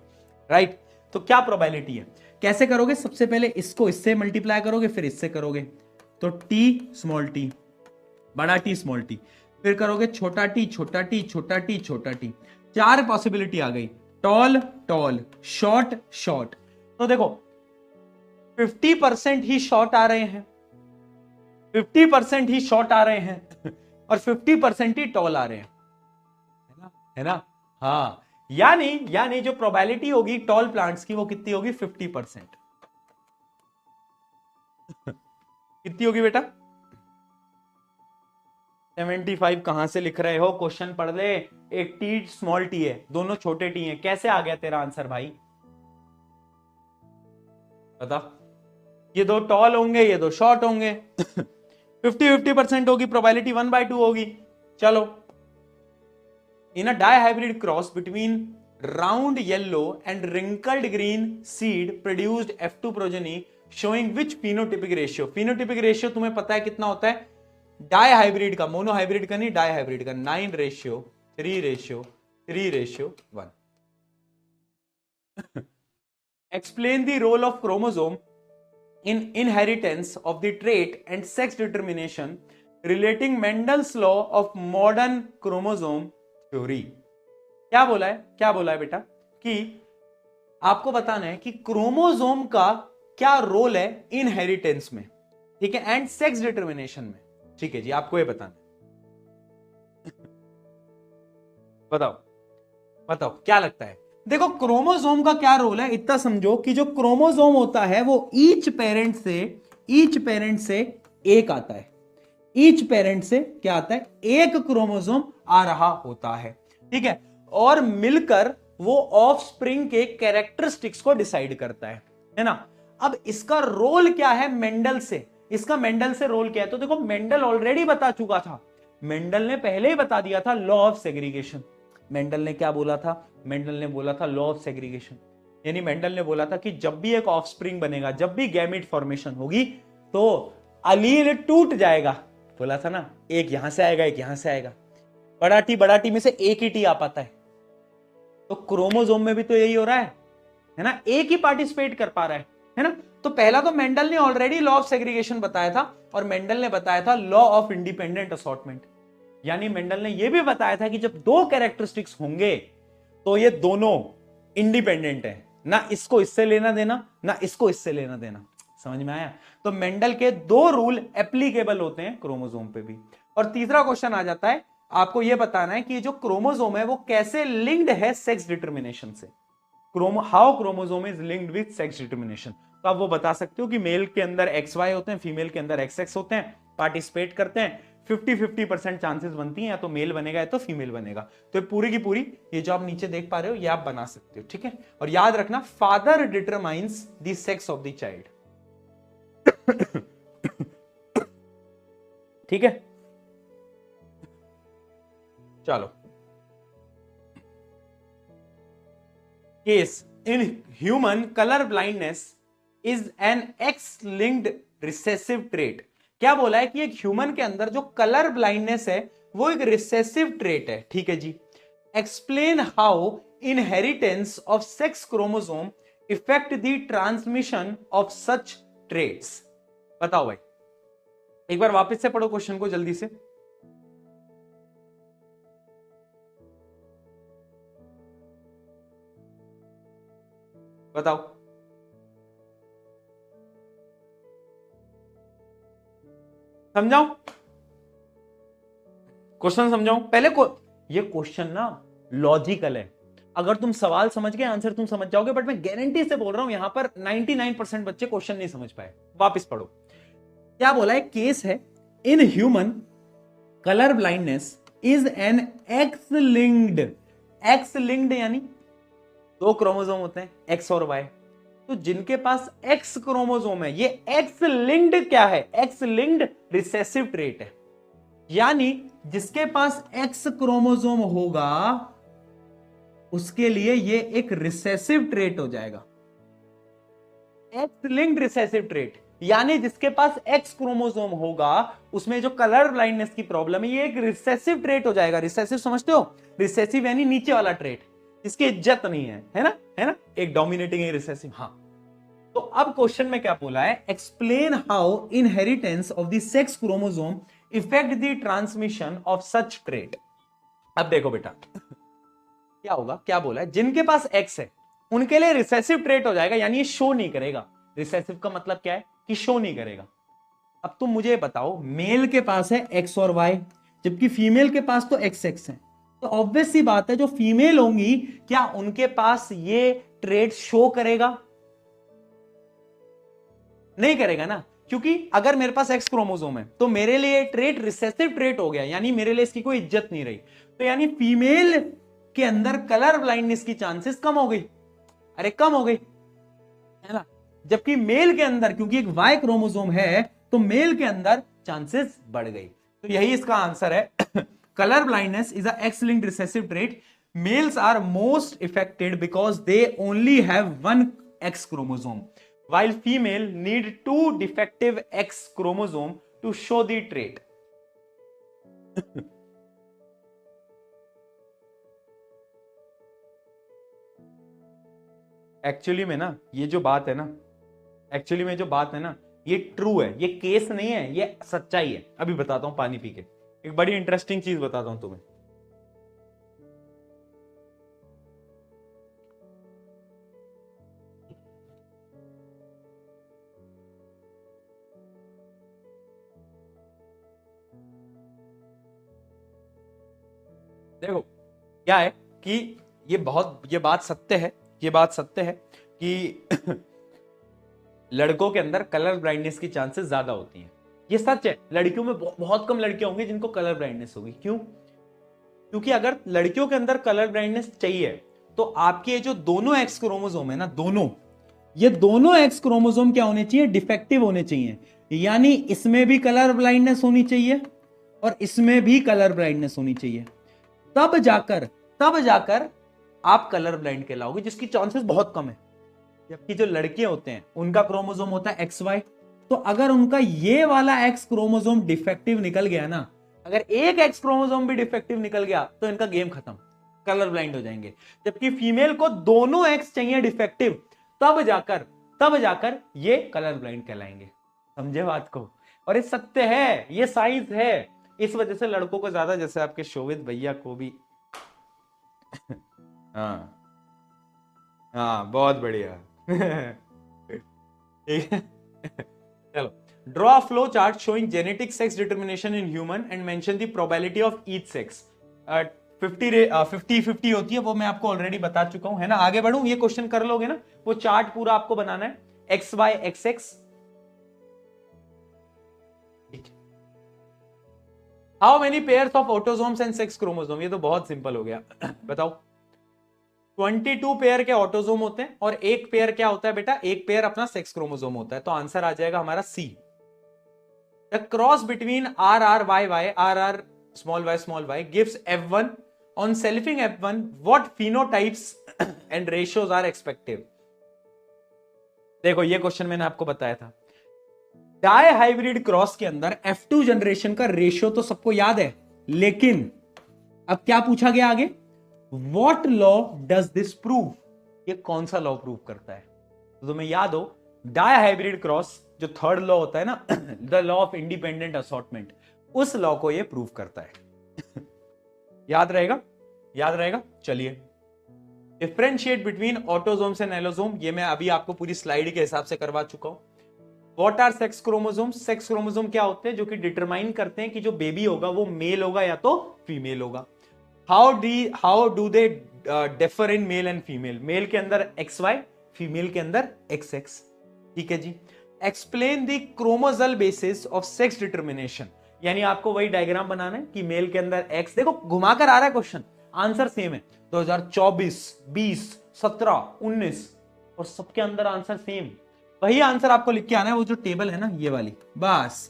राइट। तो क्या प्रोबेबिलिटी है, कैसे करोगे, सबसे पहले इसको इससे मल्टीप्लाई करोगे, फिर इससे करोगे, तो टी स्मॉल टी, बड़ा टी स्मॉल टी, फिर करोगे छोटा टी छोटा टी छोटा टी छोटा टी। 4 पॉसिबिलिटी आ गई, टॉल टॉल, शॉर्ट शॉर्ट। तो देखो 50% ही शॉर्ट आ रहे हैं, 50% ही शॉर्ट आ रहे हैं और 50% ही टॉल आ रहे हैं, है ना। हाँ, यानी जो प्रोबेबिलिटी होगी टॉल प्लांट्स की वो कितनी होगी, 50%। कितनी होगी बेटा, 75। कहां से लिख रहे हो, क्वेश्चन पढ़ ले। एक टी स्मॉल टी है, दोनों छोटे टी हैं, कैसे आ गया तेरा आंसर भाई, बता। ये दो टॉल होंगे, ये दो शॉर्ट होंगे। 50-50% होगी, प्रोबेबिलिटी 1/2 होगी। चलो, in a dihybrid cross between round yellow and wrinkled green seed produced F2 progeny showing which phenotypic ratio. Phenotypic ratio तुम्हें पता है कितना होता है, डाइहाइब्रिड का, मोनोहाइब्रिड का नहीं, डाइहाइब्रिड का 9:3:1। Explain the role of chromosome in inheritance of the trait and sex determination relating Mendel's law of modern chromosome theory। क्या बोला है बेटा, कि आपको बताना है कि क्रोमोसोम का क्या रोल है इनहेरिटेंस में, ठीक है, एंड सेक्स डिटर्मिनेशन में। ठीक है जी, आपको ये बताना है। बताओ क्या लगता है। देखो क्रोमोसोम का क्या रोल है, इतना समझो कि जो क्रोमोसोम होता है वो ईच पेरेंट से एक आता है, ईच पेरेंट से क्या आता है, एक क्रोमोसोम आ रहा होता है, ठीक है, और मिलकर वो ऑफस्प्रिंग के कैरेक्टरिस्टिक्स को डिसाइड करता है ना। अब इसका रोल क्या है मेंडल से, इसका मेंडल से रोल क्या है? तो देखो मेंडल ऑलरेडी बता चुका था, मेंडल ने पहले ही बता दिया था लॉ ऑफ सेग्रीगेशन। मेंडल ने क्या बोला था? मेंडल ने बोला था लॉ ऑफ सेग्रीगेशन, यानी मेंडल ने बोला था कि जब भी एक ऑफस्प्रिंग बनेगा, जब भी गैमेट फॉर्मेशन होगी, तो अलील टूट जाएगा। बोला था ना, एक यहां से आएगा, एक यहां से आएगा, बड़ा टी में से एक ही टी आ पाता है। तो क्रोमोसोम में भी तो यही हो रहा है ना, एक ही पार्टिसिपेट कर पा रहा है ना। तो पहला तो मेंडल ने ऑलरेडी लॉ ऑफ सेग्रीगेशन बताया था, और मेंडल ने बताया था लॉ ऑफ इंडिपेंडेंट असॉर्टमेंट, यानी मेंडल ने यह भी बताया था कि जब दो कैरेक्टरिस्टिक्स होंगे तो ये दोनों इंडिपेंडेंट है, ना इसको इससे लेना देना, ना इसको इससे लेना देना। समझ में आया? तो मेंडल के दो रूल एप्लीकेबल होते हैं क्रोमोसोम पे भी। और तीसरा क्वेश्चन आ जाता है, आपको यह बताना है कि जो क्रोमोसोम है वो कैसे लिंक्ड है सेक्स डिटर्मिनेशन से। How chromosome is linked with sex determination. तो आप वो बता सकते हो कि मेल के अंदर XY होते हैं, फीमेल के अंदर XX होते हैं, पार्टिसिपेट करते हैं, 50-50% चांसेस बनती हैं, या तो मेल बनेगा या तो फीमेल बनेगा। तो पूरी की पूरी ये जो आप नीचे देख पा रहे हो ये आप बना सकते हो, ठीक है। और याद रखना, father determines the sex of the child, ठीक है। चलो, case in human colour blindness is an x linked recessive trait. क्या बोला है कि एक ह्यूमन के अंदर जो कलर ब्लाइंडनेस है वो एक रिसेसिव ट्रेट है, ठीक है जी। Explain how inheritance of sex chromosome effect the transmission of such traits. बताओ भाई, एक बार वापस से पढ़ो क्वेश्चन को जल्दी से। बताओ, समझाओ क्वेश्चन, समझाओ पहले को। ये क्वेश्चन ना लॉजिकल है, अगर तुम सवाल समझ गए आंसर तुम समझ जाओगे, बट मैं गारंटी से बोल रहा हूं यहां पर 99% बच्चे क्वेश्चन नहीं समझ पाए। वापस पढ़ो, क्या बोला है? केस है in human colour blindness is an x linked. X linked यानी दो क्रोमोसोम होते हैं एक्स और वाई, तो जिनके पास एक्स क्रोमोसोम है, ये एक्स लिंक्ड क्या है? एक्स लिंक्ड रिसेसिव ट्रेट है, यानी जिसके पास एक्स क्रोमोसोम होगा उसके लिए ये एक रिसेसिव ट्रेट हो जाएगा। एक्स लिंक्ड रिसेसिव ट्रेट यानी जिसके पास एक्स क्रोमोसोम होगा उसमें जो कलर ब्लाइंडनेस की प्रॉब्लम है ये एक रिसेसिव ट्रेट हो जाएगा। रिसेसिव समझते हो? रिसेसिव यानी नीचे वाला ट्रेट, इसकी इज्जत नहीं है, है ना, एक डोमिनेटिंग है रिसेसिव। हाँ, तो अब क्वेश्चन में क्या बोला है? Explain how inheritance of the sex chromosome effect the transmission of such trait. अब देखो बेटा क्या होगा, क्या बोला है? जिनके पास एक्स है उनके लिए रिसेसिव ट्रेट हो जाएगा, यानी ये शो नहीं करेगा। रिसेसिव का मतलब क्या है? कि शो नहीं करेगा। अब तुम मुझे बताओ, मेल के पास है एक्स और वाई, जबकि फीमेल के पास तो एक्स एक्स है, तो ऑब्वियस सी बात है जो फीमेल होंगी क्या उनके पास ये ट्रेट शो करेगा? नहीं करेगा ना, क्योंकि अगर मेरे पास एक्स क्रोमोसोम है तो मेरे लिए ट्रेट रिसेसिव ट्रेट हो गया, यानी मेरे लिए इसकी कोई इज्जत नहीं रही। तो यानी फीमेल के अंदर कलर ब्लाइंडनेस की चांसेस कम हो गई, अरे कम हो गई, है ना। जबकि मेल के अंदर क्योंकि एक वाई क्रोमोसोम है तो मेल के अंदर चांसेस बढ़ गई। तो यही इसका आंसर है। Colour blindness is a X linked recessive trait. Males are most affected because they only have one X chromosome while female need two defective X chromosome to show the trait. Actually में ना ये जो बात है ना, actually में जो बात है ना ये ट्रू है, ये केस नहीं है, ये सच्चाई है। अभी बताता हूं पानी पी के एक बड़ी इंटरेस्टिंग चीज बताता हूं तुम्हें। देखो क्या है कि ये बात सत्य है, ये बात सत्य है कि लड़कों के अंदर कलर ब्लाइंडनेस की चांसेस ज्यादा होती हैं। ये सच है, लड़कियों में बहुत कम लड़कियां होंगी जिनको कलर ब्लाइंडनेस होगी। क्यों? क्योंकि अगर लड़कियों के अंदर कलर ब्लाइंडनेस चाहिए तो आपके जो दोनों एक्स क्रोमोसोम है ना, ये दोनों एक्स क्रोमोसोम क्या होने चाहिए? डिफेक्टिव होने चाहिए। यानी इसमें भी कलर ब्लाइंडनेस होनी चाहिए और इसमें भी कलर ब्लाइंडनेस होनी चाहिए, तब जाकर आप कलर ब्लाइंड कहलाओगे, जिसकी चांसेस बहुत कम है। जबकि जो लड़के होते हैं उनका क्रोमोसोम होता है XY, तो अगर उनका ये वाला X क्रोमोसोम डिफेक्टिव निकल गया ना, अगर एक X क्रोमोसोम भी डिफेक्टिव निकल गया तो इनका गेम खत्म, कलर ब्लाइंड हो जाएंगे। जबकि फीमेल को दोनों X चाहिए डिफेक्टिव, तब जाकर ये कलर ब्लाइंड कहलाएंगे। समझे बात को? और ये सत्य है, ये साइंस है। इस वजह से लड़कों को ज्यादा, जैसे आपके शोभित भैया को भी हाँ हाँ, बहुत बढ़िया ठीक है चलो, draw flow chart showing genetic sex determination in human and mention the probability of each sex. 50-50 होती है, वो मैं आपको ऑलरेडी बता चुका हूं, है ना। आगे बढ़ूं, ये क्वेश्चन कर लोगे ना, वो चार्ट पूरा आपको बनाना है, XY XX। How many pairs of autosomes and sex chromosome, ये तो बहुत सिंपल हो गया बताओ। 22 पेयर के ऑटोसोम होते हैं और एक पेयर क्या होता है बेटा, एक पेयर अपना सेक्स क्रोमोसोम होता है, तो आंसर आ जाएगा हमारा C। The cross between RRYY RR small y gives F1 on selfing F1 what phenotypes and ratios are expected। देखो ये क्वेश्चन मैंने आपको बताया था, डाई हाइब्रिड क्रॉस के अंदर F2 जनरेशन का रेशियो तो सबको याद है, लेकिन अब क्या पूछा गया आगे, What law does this prove? ये कौन सा लॉ प्रूव करता है? तो तुम्हें याद हो, डाई हाइब्रिड क्रॉस जो थर्ड लॉ होता है ना, the law of independent assortment, उस लॉ को ये प्रूव करता है याद रहेगा। चलिए, differentiate between autosomes and allosome, ये मैं अभी आपको पूरी स्लाइड के हिसाब से करवा चुका हूं। What are sex chromosome, sex chromosome क्या होते हैं, जो कि डिटरमाइन करते हैं कि जो बेबी होगा वो मेल होगा या तो फीमेल होगा। How do they differ in male and female, male के अंदर XY, फीमेल के अंदर XX। ठीक है जी। Explain the chromosomal basis of sex determination, यानी आपको वही डायग्राम बनाना है कि मेल के अंदर X, देखो घुमाकर आ रहा है क्वेश्चन, आंसर सेम है, 2024, 20, 17, 19 और सबके अंदर आंसर सेम। वही आंसर आपको लिख के आना है, वो जो टेबल है ना ये वाली, बस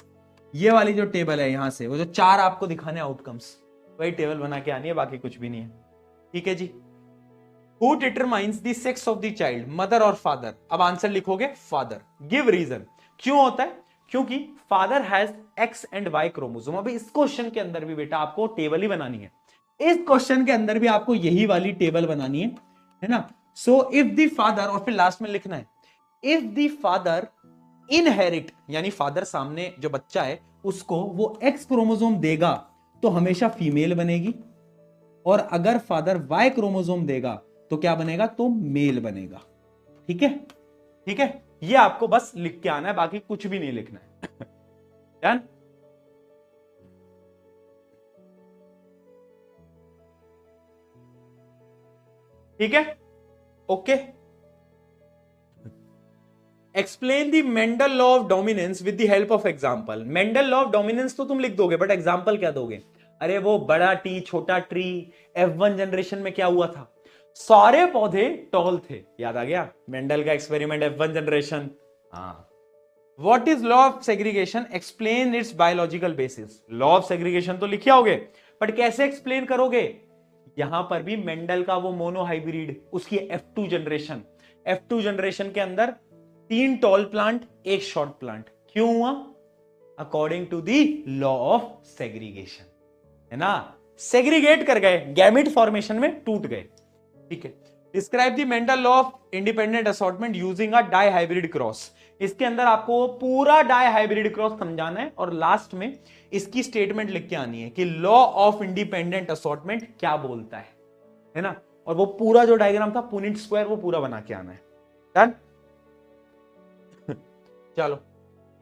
ये वाली जो टेबल है यहां से, वो जो 4 आपको दिखाने आउटकम्स, वही टेबल बना के आनी है, बाकी कुछ भी नहीं है। ठीक है जी। Who determines the sex of the child, mother और फादर? अब आंसर लिखोगे फादर, गिव रीजन। क्यों होता है? क्योंकि father has X and Y chromosome. अभी इस क्वेश्चन के अंदर भी बेटा आपको टेबल ही बनानी है, इस क्वेश्चन के अंदर भी आपको यही वाली टेबल बनानी है ना। सो इफ द फादर, और फिर लास्ट में लिखना है इफ द फादर इनहेरिट, यानी फादर सामने जो बच्चा है उसको वो X क्रोमोसोम देगा तो हमेशा फीमेल बनेगी, और अगर फादर Y क्रोमोसोम देगा तो क्या बनेगा, तो मेल बनेगा। ठीक है, ठीक है, ये आपको बस लिख के आना है, बाकी कुछ भी नहीं लिखना है डन। ठीक है, okay. Explain the Mendel law of dominance with the help of example. Mendel law of dominance तो तुम लिख दोगे, बट एग्जांपल क्या दोगे? अरे वो बड़ा टी छोटा ट्री, F1 जनरेशन में क्या हुआ था, सारे पौधे टॉल थे, याद आ गया मेंडल का एक्सपेरिमेंट F1 जनरेशन। हाँ। What is law of segregation, explain it's biological basis. Law of segregation तो लिखे होगे, बट कैसे एक्सप्लेन करोगे? यहां पर भी मेंडल का वो मोनोहाइब्रिड, उसकी F2 जनरेशन, F2 जनरेशन के अंदर 3 टॉल प्लांट 1 शॉर्ट प्लांट, क्यों हुआ? According to the law of segregation, है ना, सेग्रीगेट कर गए, गैमेट फॉर्मेशन में टूट गए। ठीक है। Describe the Mendel law of independent assortment using a dihybrid cross. इसके अंदर आपको पूरा डाई हाइब्रिड क्रॉस समझाना है, और लास्ट में इसकी स्टेटमेंट लिख के आनी है कि लॉ ऑफ इंडिपेंडेंट असॉर्टमेंट क्या बोलता है ना, और वो पूरा जो डायग्राम था पुनिट स्क्वायर, वो पूरा बना के आना है। डन चलो,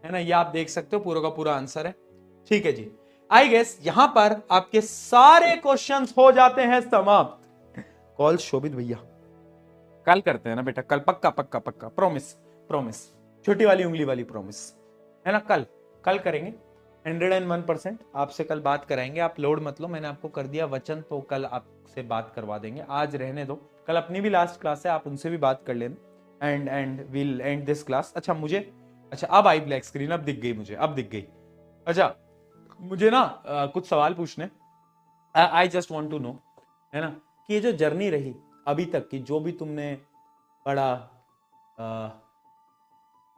है ना, ये आप देख सकते हो पूरा का पूरा आंसर है। ठीक है जी। आई गेस यहां पर आपके सारे क्वेश्चंस हो जाते हैं समाप्त। कॉल शोभित भैया कल करते हैं ना बेटा, कल पक्का पक्का पक्का, प्रॉमिस प्रॉमिस, छोटी वाली उंगली वाली प्रॉमिस, है ना, कल करेंगे 101%। आपसे कल बात कराएंगे, आप लोड मत लो, मैंने आपको कर दिया वचन, तो कल आपसे बात करवा देंगे। आज रहने दो, कल अपनी भी लास्ट क्लास है, आप उनसे भी बात कर लेना, and will and this class. अच्छा, मुझे अच्छा अब आई ब्लैक स्क्रीन, अब दिख गई मुझे, अब दिख गई। अच्छा मुझे ना कुछ सवाल पूछने, I just want to know, है ना, कि ये जो जर्नी रही अभी तक की, जो भी तुमने पढ़ा,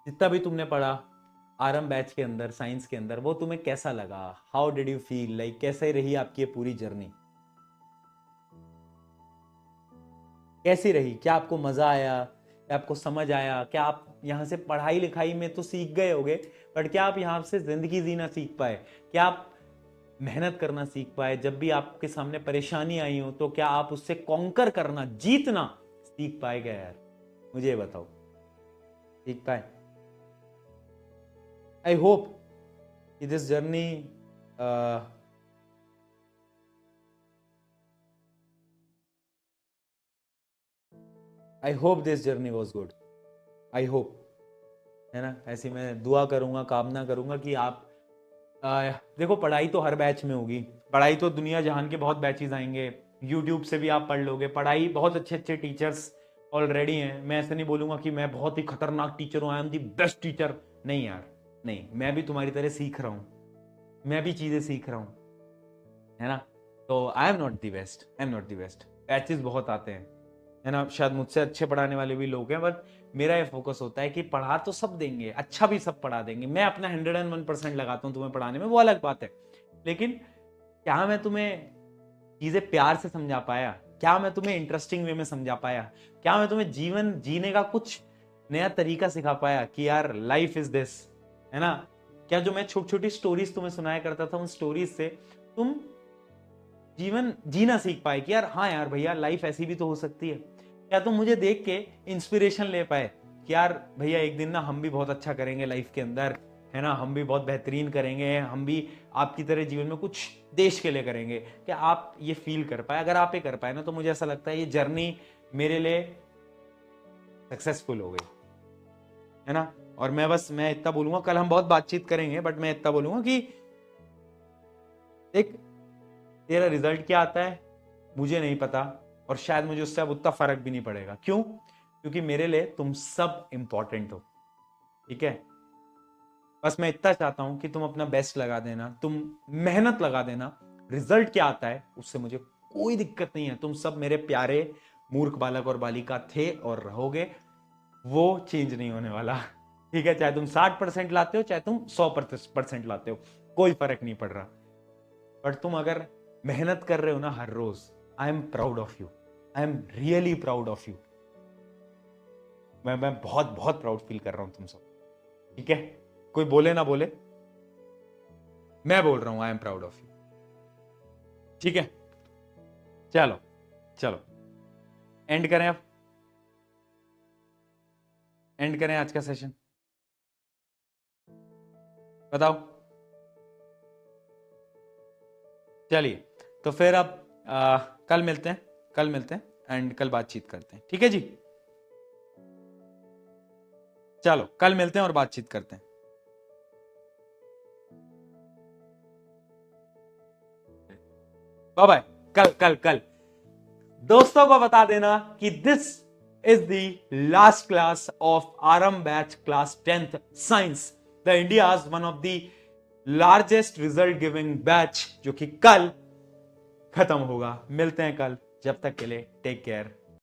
जितना भी तुमने पढ़ा आरएम बैच के अंदर, साइंस के अंदर, वो तुम्हें कैसा लगा? How did you feel, like कैसे रही आपकी ये पूरी जर्नी? कैसी रही? क्या आपको मजा आया? क्या आपको समझ आया? क्या आप यहाँ से पढ़ाई लिखाई में तो सीख गए होगे, बट क्या आप यहाँ से जिंदगी जीना सीख पाए? क्या आप मेहनत करना सीख पाए? जब भी आपके सामने परेशानी आई हो तो क्या आप उससे कॉन्कर करना, जीतना सीख पाए क्या यार? मुझे बताओ, सीख पाए? आई होप कि this journey I hope this journey was good. I hope, है ना, ऐसी मैं दुआ करूंगा, कामना करूंगा कि आप देखो पढ़ाई तो हर बैच में होगी, पढ़ाई तो दुनिया जहान के बहुत बैचेस आएंगे, यूट्यूब से भी आप पढ़ लोगे पढ़ाई, बहुत अच्छे अच्छे टीचर्स ऑलरेडी हैं। मैं ऐसे नहीं बोलूंगा कि मैं बहुत ही खतरनाक टीचर हूँ, I am the best teacher, नहीं यार, नहीं, मैं भी तुम्हारी तरह सीख रहा हूँ, मैं भी चीजें सीख रहा हूँ, है ना। तो I am not the best, I am not the best, batches बहुत आते हैं, है ना, शायद मुझसे अच्छे पढ़ाने वाले भी लोग हैं, बट मेरा ये फोकस होता है कि पढ़ा तो सब देंगे, अच्छा भी सब पढ़ा देंगे, मैं अपना 101% लगाता हूँ तुम्हें पढ़ाने में, वो अलग बात है, लेकिन क्या मैं तुम्हें चीजें प्यार से समझा पाया? क्या मैं तुम्हें इंटरेस्टिंग वे में समझा पाया? क्या मैं तुम्हें जीवन जीने का कुछ नया तरीका सिखा पाया कि यार लाइफ इज दिस, है ना? क्या जो मैं छोटी छोटी स्टोरीज तुम्हें सुनाया करता था, उन स्टोरीज से तुम जीवन जीना सीख पाए कि यार हाँ यार भैया, लाइफ ऐसी भी तो हो सकती है? क्या तुम मुझे देख के इंस्पिरेशन ले पाए कि यार भैया एक दिन ना हम भी बहुत अच्छा करेंगे लाइफ के अंदर, है ना, हम भी बहुत बेहतरीन करेंगे, हम भी आपकी तरह जीवन में कुछ देश के लिए करेंगे? क्या आप ये फील कर पाए? अगर आप ये कर पाए ना, तो मुझे ऐसा लगता है ये जर्नी मेरे लिए सक्सेसफुल हो गई, है ना। और मैं इतना बोलूंगा, कल हम बहुत बातचीत करेंगे, बट मैं इतना बोलूंगा कि एक तेरा रिजल्ट क्या आता है मुझे नहीं पता, और शायद मुझे उससे अब उतना फर्क भी नहीं पड़ेगा। क्यों? क्योंकि मेरे लिए तुम सब इंपॉर्टेंट हो, ठीक है। बस मैं इतना चाहता हूं कि तुम अपना बेस्ट लगा देना, तुम मेहनत लगा देना, रिजल्ट क्या आता है उससे मुझे कोई दिक्कत नहीं है। तुम सब मेरे प्यारे मूर्ख बालक और बालिका थे और रहोगे, वो चेंज नहीं होने वाला, ठीक है। चाहे तुम 60% लाते हो, चाहे तुम 100% लाते हो, कोई फर्क नहीं पड़ रहा, बट तुम अगर मेहनत कर रहे हो ना हर रोज, I am proud of you, I am really proud of you. मैं बहुत बहुत प्राउड फील कर रहा हूं तुम सब, ठीक है। कोई बोले ना बोले, मैं बोल रहा हूं आई एम प्राउड ऑफ यू, ठीक है। चलो चलो एंड करें, अब एंड करें आज का सेशन, बताओ। चलिए, तो फिर अब कल मिलते हैं, कल मिलते हैं एंड कल बातचीत करते हैं, ठीक है जी। चलो कल मिलते हैं और बातचीत करते हैं। Bye bye. कल कल कल दोस्तों को बता देना कि this is the last class of RM batch class 10th science, the India's one of the largest result giving batch, जो कि कल खत्म होगा। मिलते हैं कल, जब तक के लिए टेक केयर।